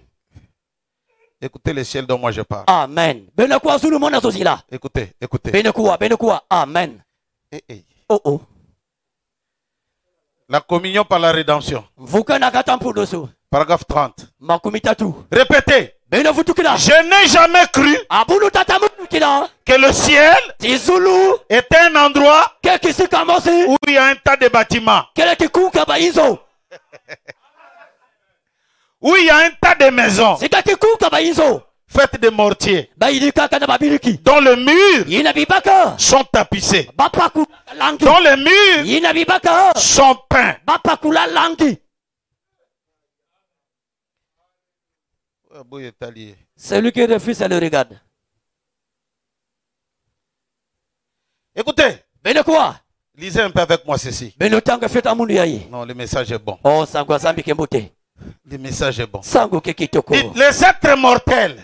Écoutez le ciel dont moi je parle. Amen. Écoutez, écoutez. Amen. Oh oh. La communion par la rédemption. Paragraphe 30. Répétez. Je n'ai jamais cru que le ciel est un endroit où il y a un tas de bâtiments. Où il y a un tas de maisons faites de mortier, dont les murs sont tapissés, dont les murs sont peints. Celui qui refuse, ça le regarde. Écoutez, quoi? Lisez un peu avec moi ceci. Non, le message est bon. Oh, le message est bon. Dites, les êtres mortels.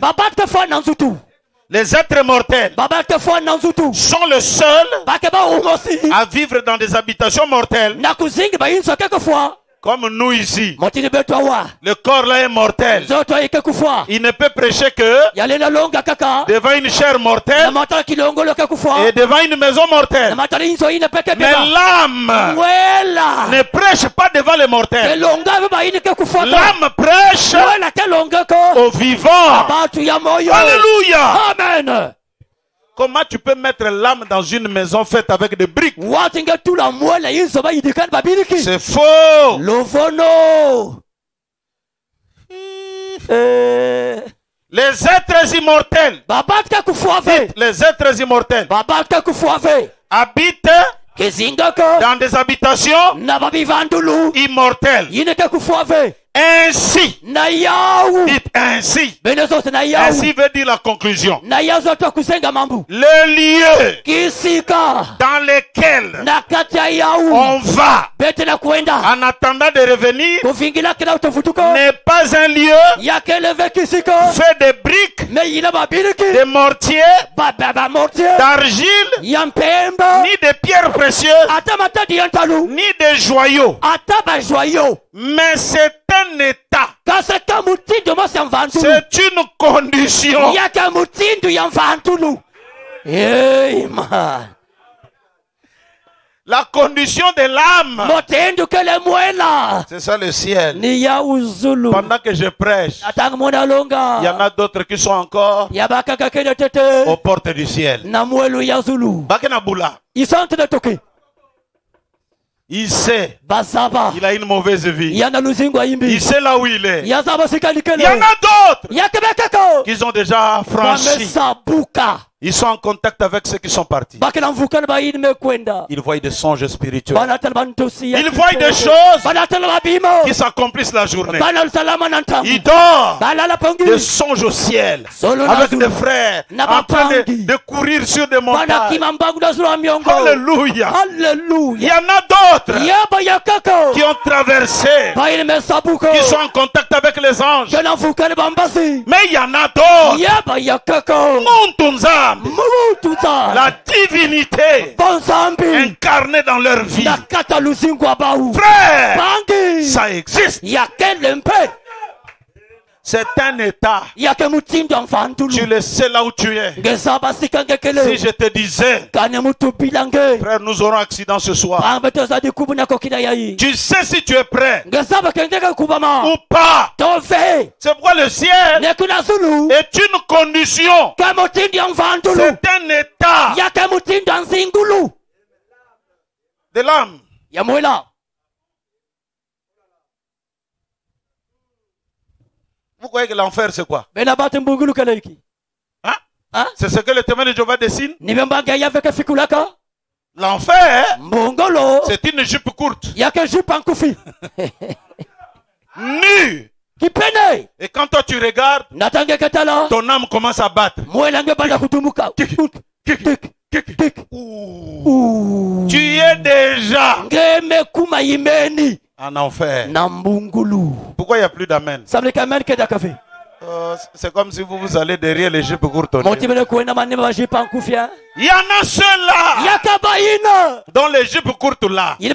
Les êtres mortels sont les seuls à vivre dans des habitations mortelles. Comme nous ici. Le corps là est mortel. Il ne peut prêcher que devant une chair mortelle et devant une maison mortelle. Mais l'âme ne prêche pas devant les mortels. L'âme prêche aux vivants. Alléluia. Amen. Comment tu peux mettre l'âme dans une maison faite avec des briques? C'est faux. Les êtres immortels. Les êtres immortels habitent dans des habitations immortelles. Ainsi. Dites ainsi. Ainsi veut dire la conclusion. Le lieu dans lequel on va en attendant de revenir n'est pas un lieu fait de briques, de mortiers, d'argile, ni de pierres précieuses, ni de joyaux. Mais c'est un état. C'est une condition. La condition de l'âme. C'est ça le ciel. Pendant que je prêche, il y en a d'autres qui sont encore aux portes du ciel. Il sait, il a une mauvaise vie. Il sait là où il est. Il y en a d'autres qui ont déjà franchi. Ils sont en contact avec ceux qui sont partis. Ils voient des songes spirituels. Ils voient des choses qui s'accomplissent la journée. Ils dorment des songes au ciel avec des frères en train de courir sur des montagnes. Alléluia. Il y en a d'autres qui ont traversé, qui sont en contact avec les anges. Mais il y en a d'autres. La divinité incarnée dans leur vie. Frère, ça existe. C'est un état. Tu le sais là où tu es. Si je te disais, frère, nous aurons accident ce soir. Tu sais si tu es prêt ou pas. C'est pourquoi le ciel est une condition. C'est un état de l'âme. Vous croyez que l'enfer c'est quoi? Hein? C'est ce que le témoin de Jéhovah dessine? L'enfer, c'est une jupe courte. Nu. Et quand toi tu regardes, ton âme commence à battre. Tu es déjà en enfer. Pourquoi il n'y a plus d'amen? C'est comme si vous allez derrière les jupes courtes. Il y en a ceux-là dont les jupes courtes là, ça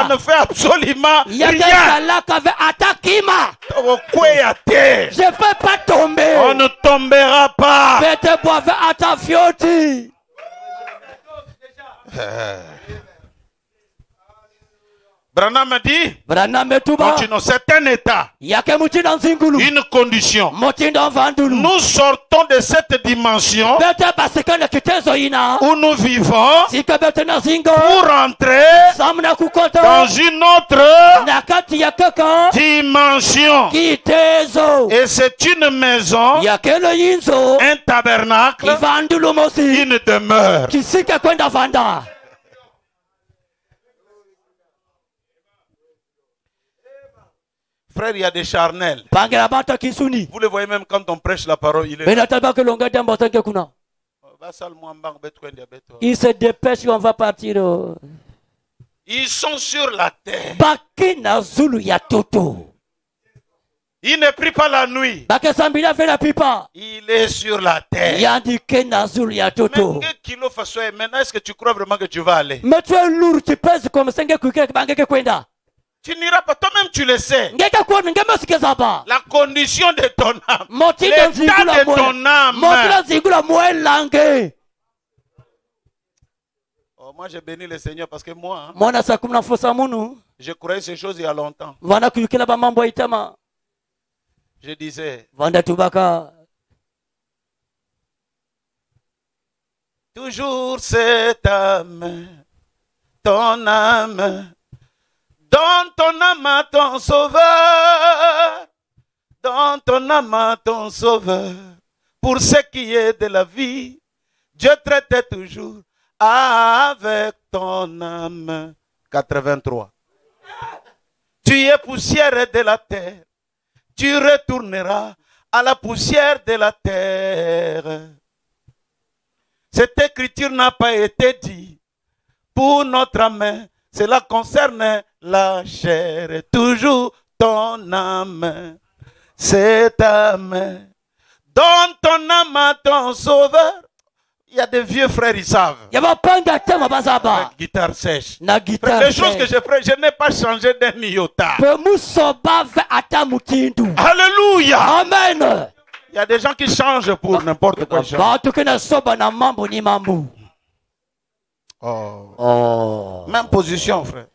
ne fait absolument rien. Je ne peux pas tomber. On ne tombera pas. Branham a dit, c'est un état, une condition. Nous sortons de cette dimension où nous vivons pour entrer dans une autre dimension. Et c'est une maison, un tabernacle, une demeure. Frère, il y a des charnels. Vous le voyez même quand on prêche la parole. Il se dépêche qu'on va partir. Ils sont sur la terre. Il ne prie pas la nuit. Il est sur la terre. Mais quel kilo façon maintenant, est-ce que tu crois vraiment que tu vas aller? Mais tu es lourd, tu pèses comme 5 tu n'iras pas, toi-même tu le sais. La condition de ton âme, l'état de ton âme. Oh, moi j'ai béni le Seigneur parce que moi, je croyais ces choses il y a longtemps. Je disais, toujours cette âme, ton âme. Donne ton âme à ton sauveur. Donne ton âme à ton sauveur. Pour ce qui est de la vie, Dieu traitait toujours avec ton âme. 83. Tu es poussière de la terre. Tu retourneras à la poussière de la terre. Cette écriture n'a pas été dite pour notre âme. Cela concerne la chair. Toujours ton âme. C'est ta main. Donne ton âme à ton sauveur. Il y a des vieux frères, ils savent. Avec guitare sèche. Les choses que je n'ai pas changé d'un iota. Alléluia. Amen. Il y a des gens qui changent pour n'importe quoi. Oh. Même position, frère.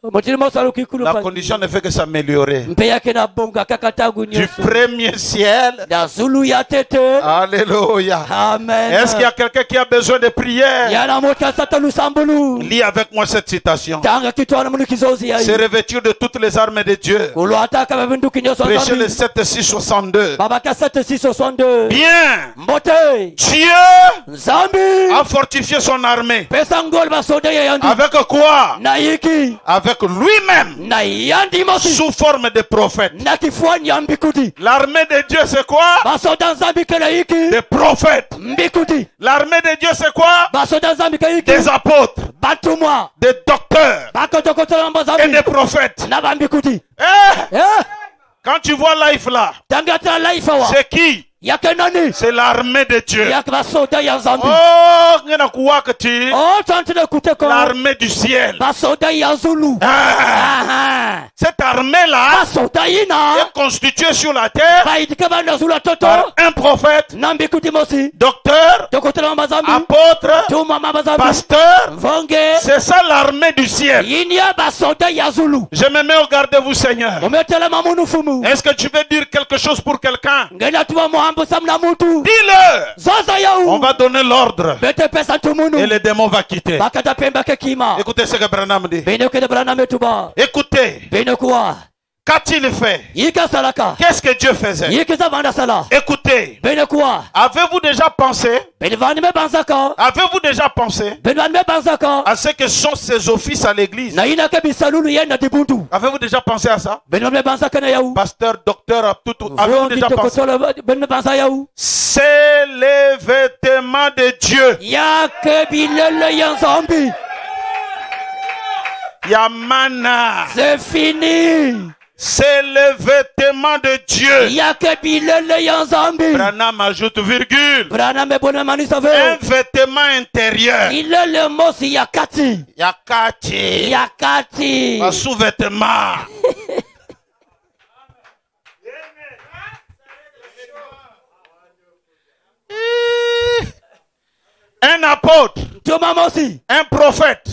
La condition ne fait que s'améliorer. Du premier ciel. Alléluia. Amen. Est-ce qu'il y a quelqu'un qui a besoin de prière? Lis avec moi cette citation. Se revêtir de toutes les armes de Dieu. Prêchez le 7-6-62. Bien. Dieu a fortifié son armée. Avec quoi? Avec lui-même, sous forme de prophète. L'armée de Dieu c'est quoi? Des prophètes. L'armée de Dieu c'est quoi? Des apôtres, des docteurs et des prophètes. Quand tu vois Life là, c'est qui? C'est l'armée de Dieu. L'armée du ciel. Cette armée-là est constituée sur la terre par un prophète, docteur, apôtre, pasteur. C'est ça l'armée du ciel. Je me mets au garde-vous, Seigneur. Est-ce que tu veux dire quelque chose pour quelqu'un? Dis-le. On va donner l'ordre et le démon va quitter. Écoutez ce que Branham dit. Écoutez. Qu'a-t-il fait? Qu'est-ce que Dieu faisait? Écoutez. Avez-vous déjà pensé? Avez-vous déjà pensé à ce que sont ses offices à l'église? Avez-vous déjà pensé à ça? Pasteur, docteur, tout. Avez-vous déjà pensé? C'est les vêtements de Dieu. Yamana. C'est fini. C'est le vêtement de Dieu. Branham ajoute virgule. Un vêtement intérieur. Yakati. Un sous-vêtement. Un apôtre, un prophète,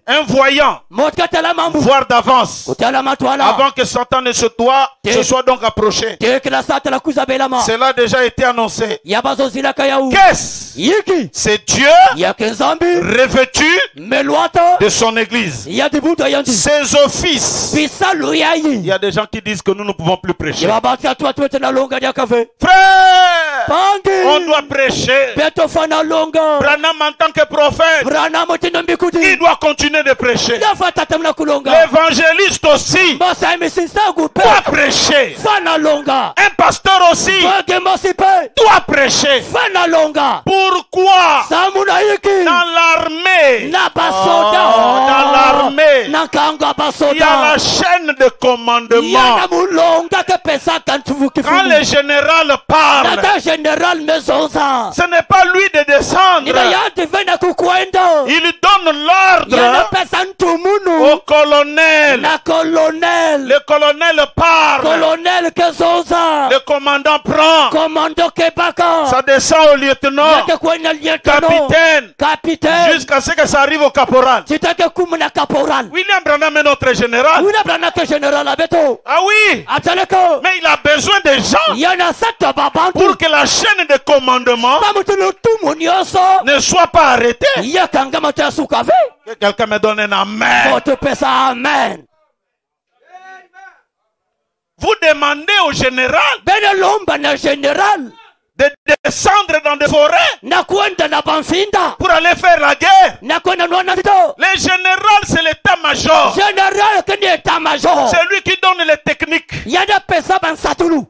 un voyant, voir d'avance, avant que Satan ne se soit donc approché. Cela a déjà été annoncé. Qu'est-ce? C'est Dieu revêtu de son église. Ses offices. Il y a des gens qui disent que nous ne pouvons plus prêcher. Frère, on doit prêcher. Branham en tant que prophète, il doit continuer de prêcher. L'évangéliste aussi doit prêcher. Un pasteur aussi doit prêcher. Pourquoi? Dans l'armée, il y a la chaîne de commandement. Quand le général parle, ce n'est pas lui de descendre. Il donne l'ordre au colonel. Le colonel parle. Le commandant prend. Ça descend au lieutenant, capitaine, jusqu'à ce que ça arrive au caporal. William Branham est notre général. Ah oui. Mais il a besoin de gens pour que la chaîne de commandement ne soit pas arrêtée. Que quelqu'un me donne un amen. Vous demandez au général de descendre dans des forêts pour aller faire la guerre. Le général, c'est l'état-major. état-major. C'est lui qui donne les techniques. Yanda pesa ban satulu.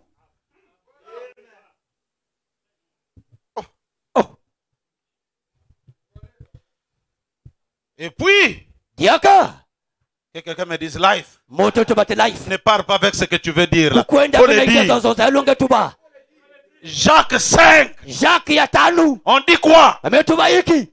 Et puis, Diaka. que quelqu'un me dise life. Moto to bate life. Ne parle pas avec ce que tu veux dire là. Kukwenda Faut le dire. kwenye longa tuba. Jacques 5. Jacques yatanu. On dit quoi? Ametuba hiki.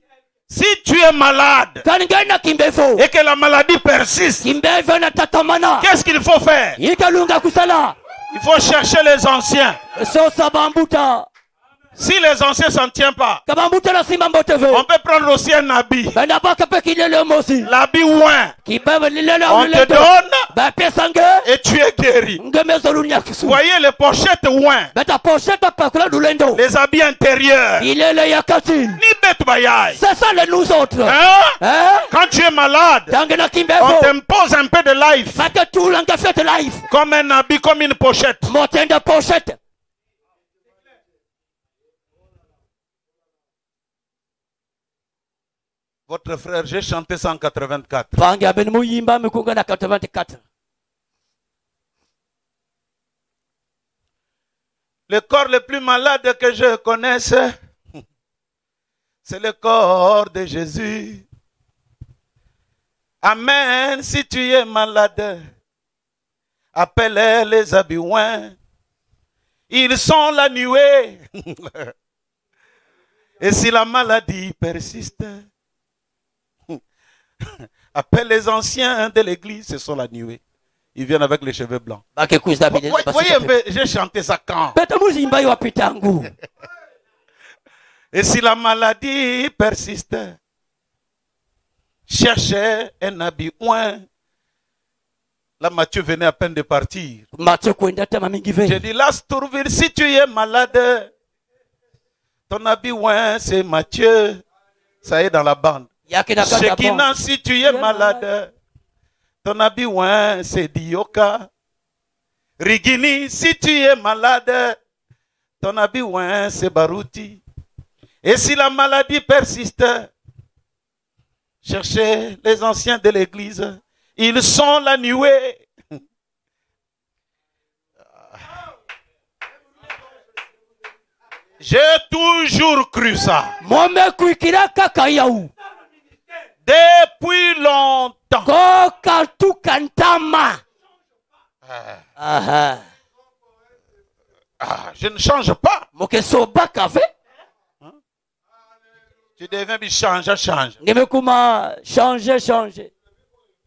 Si tu es malade Kaningena kimbefo. et que la maladie persiste, Kimbefo na tatamana. qu'est-ce qu'il faut faire? Yika lunga kusala. Il faut chercher les anciens. So sabambuta. Si les anciens s'en tiennent pas, Kabambuta la simba mboteve. on peut prendre aussi un habit. Benda baka pe kilele mosi. L'habit ouin. Kibebe lilele On te donne ba pesange. et tu es guéri. Ngemezo lunya kisu. Voyez les pochettes ouin. Beta pochette pa kula dulendo. Les habits intérieurs. Ilele yakati. Ni bête bayaye. C'est ça les nous autres. Hein? Quand tu es malade, Tangena on kimbefo. t'impose un peu de life. Fata tout l'anga fait life. Comme un habit, comme une pochette. Motenda pochette. Votre frère, j'ai chanté 184. Panga ben muyimba mikunga na 84. Le corps le plus malade que je connaisse, c'est le corps de Jésus. Amen. Si tu es malade, appelle les habillants. Ils sont la nuée. Et si la maladie persiste, appelle les anciens de l'église, ce sont la nuée. Ils viennent avec les cheveux blancs. Voyez un peu, j'ai chanté ça quand? Et si la maladie persiste, cherchez un habit ouin. Là, Matthieu venait à peine de partir. J'ai dit, là, Stourville, si tu es malade, ton habit ouin, c'est Matthieu. Ça est dans la bande. Shekina, si tu es malade, ton habit ouin, c'est Dioka. Rigini, si tu es malade, ton habit ouin, c'est Barouti. Et si la maladie persiste, cherchez les anciens de l'église. Ils sont la nuée. J'ai toujours cru ça. Depuis longtemps. Je ne change pas. Tu deviens change. Changer.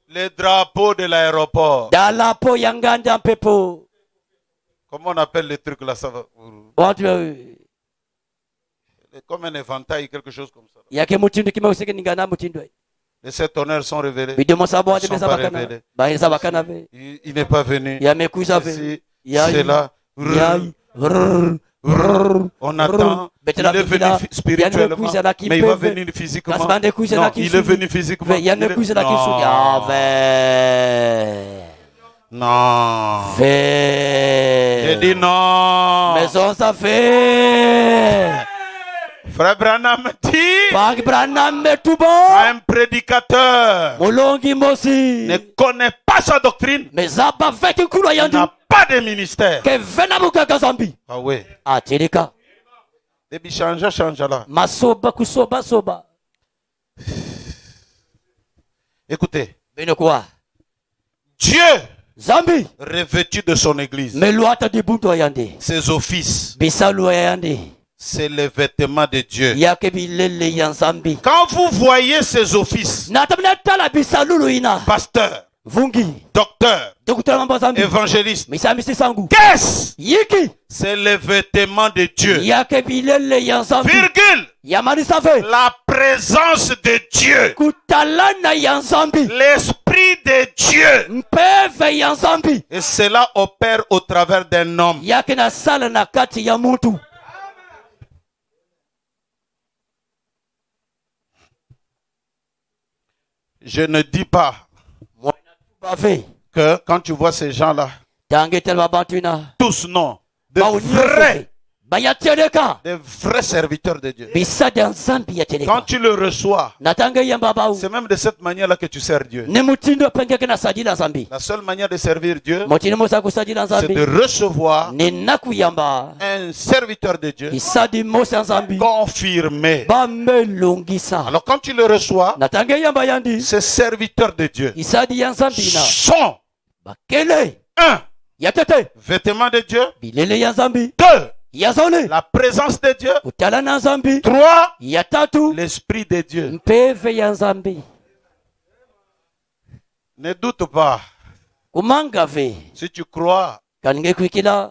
Le drapeau de l'aéroport. Comment on appelle les trucs là, ça va? Comme un éventail, quelque chose comme ça. Les sept honneurs sont révélés. Ils ne sont pas révélés. Il n'est pas venu. C'est là. On attend. Il est venu spirituellement, mais il va venir physiquement. Non, il est venu physiquement. Non. J'ai dit non. Maison ça fait. Frère Branham dit, un prédicateur ne connaît pas sa doctrine, il n'a pas de ministère. Ah oui. Debi change là. Écoutez. Dieu, revêtu de son église, ses offices, c'est le vêtement de Dieu. Quand vous voyez ces offices, pasteur, docteur, évangéliste, qu'est-ce? C'est le vêtement de Dieu. Virgule. La présence de Dieu. L'esprit de Dieu. Et cela opère au travers d'un homme. Je ne dis pas que quand tu vois ces gens-là, tous non, de vrais des vrais serviteurs de Dieu. Quand Quand tu le reçois, c'est même de cette manière-là que tu sers Dieu. La seule manière de servir Dieu, c'est de recevoir un serviteur de Dieu confirmé. Alors quand tu le reçois, ces serviteurs de Dieu sont un, vêtement de Dieu, deux, la présence de Dieu, trois, l'esprit de Dieu. Ne doute pas. Si tu crois,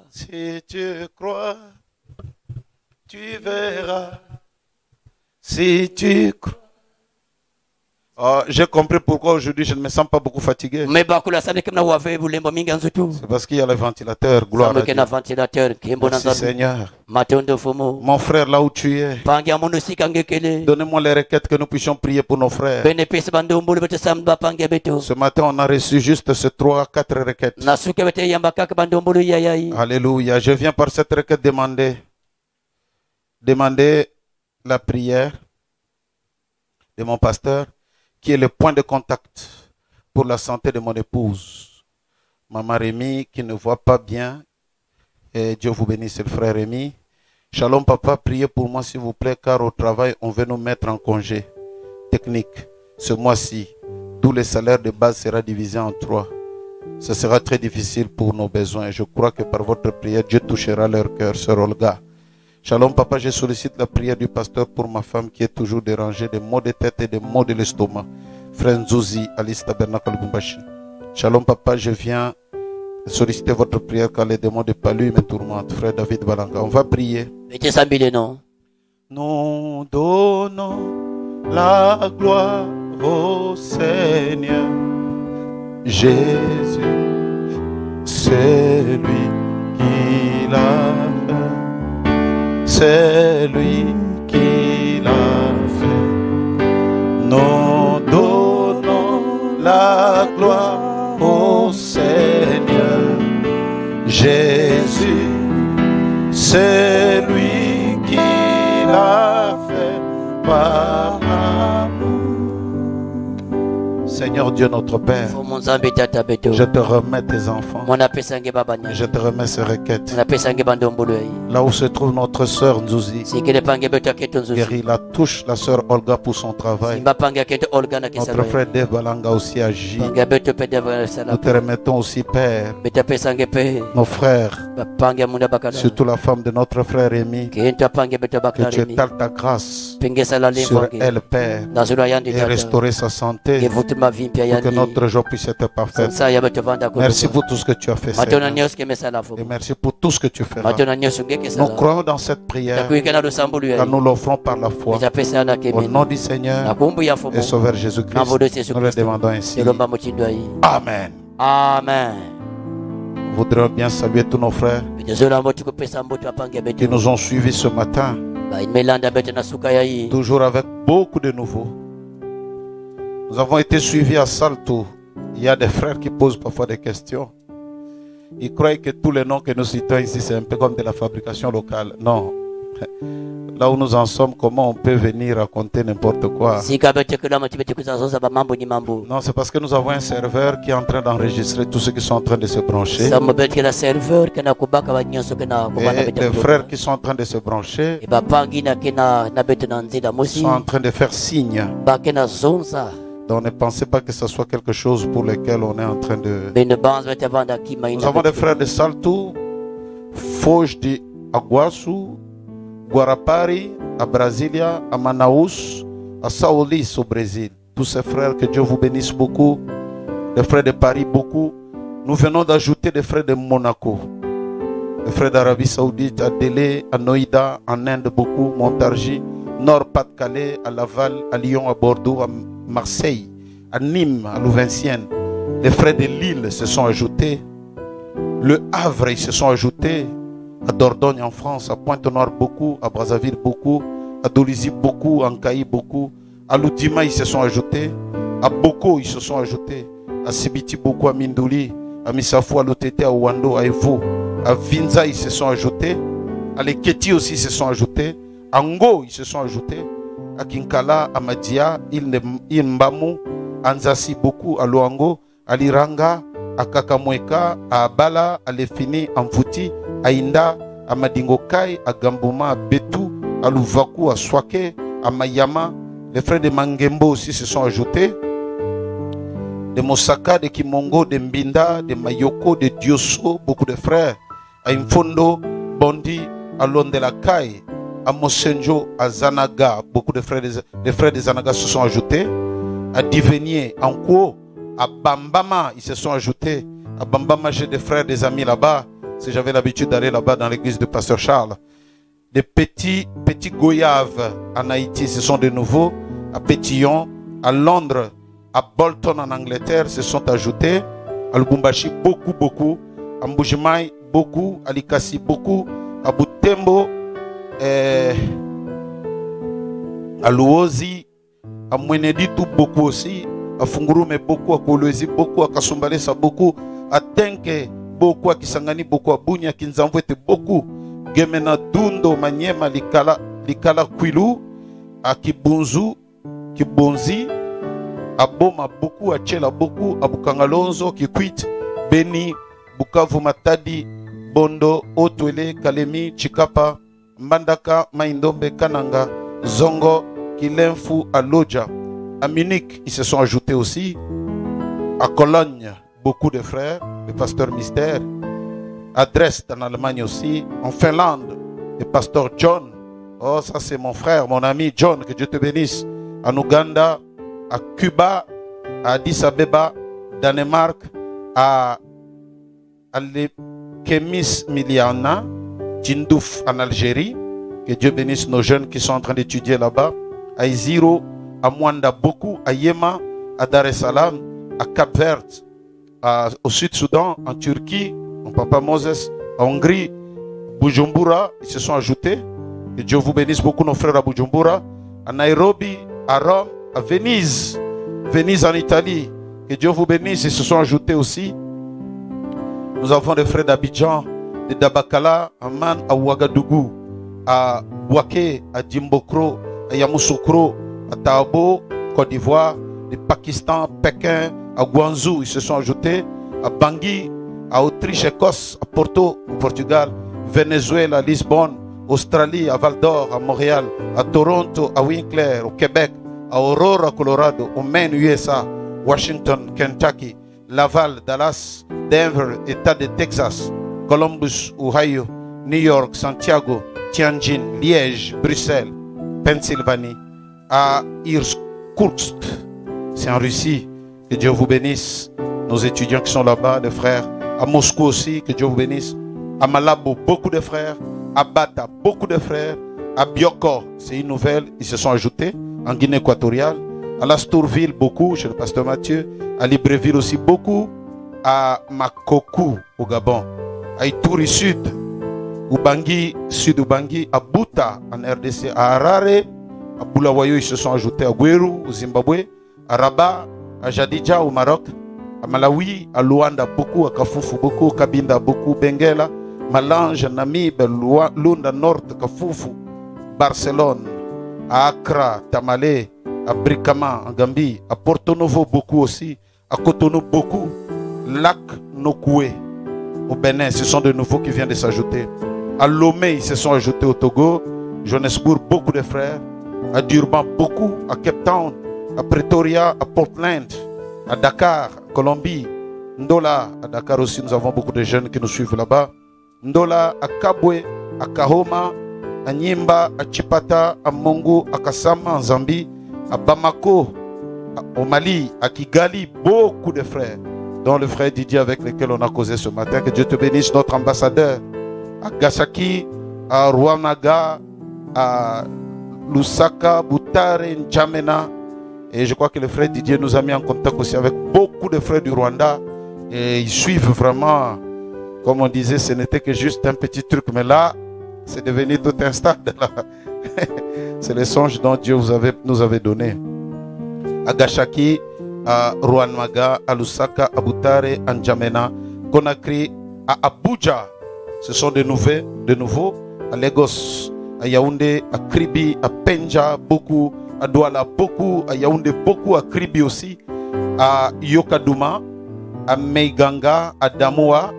si tu crois, tu verras. Si tu crois. Oh, j'ai compris pourquoi aujourd'hui je ne me sens pas beaucoup fatigué. C'est parce qu'il y a le ventilateur. Gloire à Dieu. Merci Seigneur. Mon frère, là où tu es, donnez-moi les requêtes que nous puissions prier pour nos frères. Ce matin, on a reçu juste ces 3 à 4 requêtes. Alléluia. Je viens par cette requête demander la prière de mon pasteur, qui est le point de contact pour la santé de mon épouse. Maman Rémi, qui ne voit pas bien. Et Dieu vous bénisse, le frère Rémi. Shalom papa, priez pour moi s'il vous plaît, car au travail, on veut nous mettre en congé technique. Ce mois-ci, tous les salaires de base seront divisés en 3. Ce sera très difficile pour nos besoins. Je crois que par votre prière, Dieu touchera leur cœur, sœur Olga. Shalom papa, je sollicite la prière du pasteur pour ma femme qui est toujours dérangée des maux de tête et des maux de l'estomac. Frère Nzouzi, Alice Tabernacle Bumbashi. Shalom papa, je viens solliciter votre prière car les démons de Palu me tourmentent. Frère David Balanga, on va prier. Nous donnons la gloire au Seigneur. Jésus, c'est lui qui l'a fait. C'est lui qui l'a fait. Nous donnons la gloire au Seigneur. Jésus, c'est lui qui l'a fait par amour. Seigneur Dieu notre Père, je te remets tes enfants. Je te remets ces requêtes. Là où se trouve notre sœur Nzouzi, guéris-la, touche la sœur Olga pour son travail. Notre frère Dave Balanga aussi agit. Nous te remettons aussi, Père, nos frères, surtout la femme de notre frère Rémi, que tu étales ta grâce sur elle, Père, et restaurer sa santé, pour que notre joie puisse être parfaite. Merci pour tout ce que tu as fait, Seigneur. Et merci pour tout ce que tu feras. Nous croyons dans cette prière, car nous l'offrons par la foi. Au nom du Seigneur et Sauveur Jésus-Christ, nous le demandons ainsi. Amen. Amen. Nous voudrions bien saluer tous nos frères qui nous ont suivis ce matin, toujours avec beaucoup de nouveaux. Nous avons été suivis à Salto. Il y a des frères qui posent parfois des questions. Ils croient que tous les noms que nous citons ici, c'est un peu comme de la fabrication locale. Non. Là où nous en sommes, comment on peut venir raconter n'importe quoi? Non, c'est parce que nous avons un serveur qui est en train d'enregistrer tous ceux qui sont en train de se brancher. Et les frères qui sont en train de se brancher sont en train de faire signe. Donc ne pensez pas que ce soit quelque chose pour lequel on est en train de... Nous avons des frères de Salto, Foz de Aguaçu, Guarapari, à Brasilia, à Manaus, à São Luís au Brésil. Tous ces frères, que Dieu vous bénisse beaucoup. Les frères de Paris, beaucoup. Nous venons d'ajouter des frères de Monaco. Les frères d'Arabie Saoudite, à Délé, à Noïda, en Inde, beaucoup. Montargis, Nord-Pas-de-Calais, à Laval, à Lyon, à Bordeaux, à Marseille, à Nîmes, à Louvincienne. Les frères de Lille se sont ajoutés. Le Havre, ils se sont ajoutés. À Dordogne en France, à Pointe-Noire beaucoup, à Brazzaville beaucoup, à Dolisie beaucoup, à Nkaï beaucoup, à Loudima ils se sont ajoutés, à Boko ils se sont ajoutés, à Sibiti beaucoup, à Mindouli, à Missafou, à Lotete, à Ouando, à Evo, à Vinza ils se sont ajoutés, À l'Eketi aussi se sont ajoutés. À Ngo, ils se sont ajoutés. À Kinkala, à Madia, Mbamu, à Nzasi beaucoup, à Luango, à Liranga, à Kakamweka, à Abala, à Lefini, à Mfuti, à Inda, à Madingokai, à Gambuma, à Betu, à Luvaku, à Swake, à Mayama. Les frères de Mangembo aussi se sont ajoutés. De Mosaka, de Kimongo, de Mbinda, de Mayoko, de Dioso, beaucoup de frères. À Imfondo, Bondi, à Londelakai, à Mosenjo, à Zanaga, beaucoup de frères de Zanaga se sont ajoutés. À Divenier, à Nko, à Bambama, ils se sont ajoutés. À Bambama, j'ai des frères, des amis là-bas. Si j'avais l'habitude d'aller là-bas dans l'église de Pasteur Charles. Des petits goyaves en Haïti, ce sont de nouveaux. À Pétillon, à Londres, à Bolton en Angleterre, se sont ajoutés. À Lubumbashi, beaucoup. À Mbujimai, beaucoup. À Likasi, beaucoup. À Butembo, à Luozi, à Mweneditu, beaucoup aussi. À Fungurume, beaucoup. À Kolwezi, beaucoup. À Kasumbalesa, beaucoup. À Tenke, beaucoup. À Kisangani, beaucoup. À Bunya, Kinzamvwete, beaucoup. Gemena Dundo, Manyema, Likala Kwilu, à Kibunzu, Kibonzi, à Boma beaucoup, à Tchela beaucoup, à Bukangalonzo, Kikwit, Beni, Bukavu Matadi, Bondo, Otwele, Kalemi, Chikapa, Mbandaka, Maindombe, Kananga, Zongo, Kilenfu, à Loja. À Munich, ils se sont ajoutés aussi. À Cologne, beaucoup de frères, le pasteur Mystère. À Dresde en Allemagne aussi, en Finlande, le pasteur John. Oh, ça c'est mon frère, mon ami John, que Dieu te bénisse. En Ouganda, à Cuba, à Addis Abeba, Danemark, à Kemis Miliana, Tindouf en Algérie. Que Dieu bénisse nos jeunes qui sont en train d'étudier là-bas. À Iziro, à Mwanda beaucoup, à Yéma, à Dar es Salaam, à Cap-Vert, au Sud-Soudan, en Turquie. Mon papa Moses, à Hongrie, Bujumbura, ils se sont ajoutés. Que Dieu vous bénisse beaucoup, nos frères à Bujumbura, à Nairobi, à Rome, à Venise en Italie. Que Dieu vous bénisse, ils se sont ajoutés aussi. Nous avons des frères d'Abidjan, de Dabakala, à Man, à Ouagadougou, à Bouaké, à Dimbokro, à Yamoussoukro, à Taabo, Côte d'Ivoire, de Pakistan, Pékin, à Guangzhou, ils se sont ajoutés. À Bangui, à Autriche, Écosse, à Porto, au Portugal, Venezuela, Lisbonne, Australie, à Val d'Or, à Montréal, à Toronto, à Winkler, au Québec, à Aurora, Colorado, au Maine, USA, Washington, Kentucky, Laval, Dallas, Denver, État de Texas, Columbus, Ohio, New York, Santiago, Tianjin, Liège, Bruxelles, Pennsylvanie, à Irkoutsk, c'est en Russie. Que Dieu vous bénisse. Nos étudiants qui sont là-bas, des frères. À Moscou aussi, que Dieu vous bénisse. À Malabo, beaucoup de frères. À Bata, beaucoup de frères. À Bioko, c'est une nouvelle, ils se sont ajoutés. En Guinée équatoriale. À Lastourville, beaucoup, chez le pasteur Mathieu. À Libreville aussi, beaucoup. À Makokou, au Gabon. À Ituri Sud. Ubangi, Sud Ubangi. À Buta, en RDC. À Harare. À Bulawayo, ils se sont ajoutés. À Gweru, au Zimbabwe. À Rabat. À Jadidja, au Maroc. À Malawi, à Luanda, beaucoup, à Kafoufou, beaucoup, Kabinda, beaucoup, Benguela, Malange, Namibe, Lunda Nord, Kafoufou, Barcelone, à Accra, Tamale, à Brikama, en Gambie, à Porto Novo, beaucoup aussi, à Cotonou, beaucoup, Lac Nokoué, au Bénin, ce sont de nouveaux qui viennent de s'ajouter. À Lomé, ils se sont ajoutés au Togo, Johannesburg, beaucoup de frères, à Durban, beaucoup, à Cape Town, à Pretoria, à Portland, à Dakar, Colombie, Ndola, à Dakar aussi, nous avons beaucoup de jeunes qui nous suivent là-bas. Ndola, à Kabwe, à Kahoma, à Nyimba, à Chipata, à Mongo, à Kassama, en Zambie, à Bamako, au Mali, à Kigali, beaucoup de frères, dont le frère Didier avec lequel on a causé ce matin. Que Dieu te bénisse, notre ambassadeur, à Gasaki, à Rwanaga, à Lusaka, Butare, N'Djamena. Et je crois que le frère Didier nous a mis en contact aussi avec beaucoup de frères du Rwanda. Et ils suivent vraiment, comme on disait, ce n'était que juste un petit truc. Mais là, c'est devenu tout un stade. C'est le songe dont Dieu nous avait donné. À Gashaki, à Rwanaga, à Lusaka, à Butare, à N'Djamena, Conakry, à Abuja. Ce sont de nouveaux. à Lagos, à Yaoundé, à Kribi, à Penja, beaucoup, à Douala, beaucoup, à Yaoundé, beaucoup, à Kribi aussi, à Yokadouma, à Meiganga, à Damoa,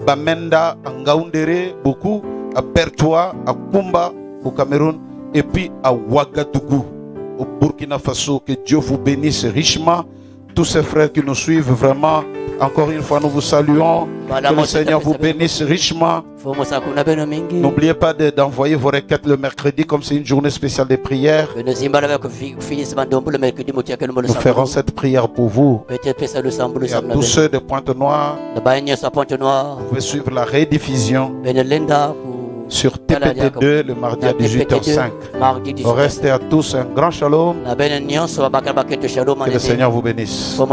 Bamenda, à Ngaoundéré, beaucoup, à Bertoua, à Kumba, au Cameroun, et puis à Ouagadougou, au Burkina Faso. Que Dieu vous bénisse richement. Tous ces frères qui nous suivent, vraiment, encore une fois, nous vous saluons. Que le Seigneur vous bénisse richement. N'oubliez pas d'envoyer vos requêtes le mercredi, comme c'est une journée spéciale de prière. Nous ferons cette prière pour vous. Et à tous ceux de Pointe-Noire, vous pouvez suivre la rediffusion sur TPT2 le mardi à 18h05. Restez à tous un grand shalom. Que le Seigneur vous bénisse. Pour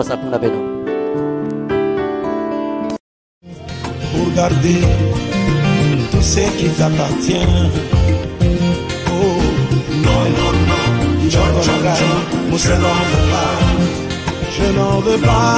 garder tout ce qui t'appartient. Oh, non, non, non, je n'en veux pas. Je n'en veux pas.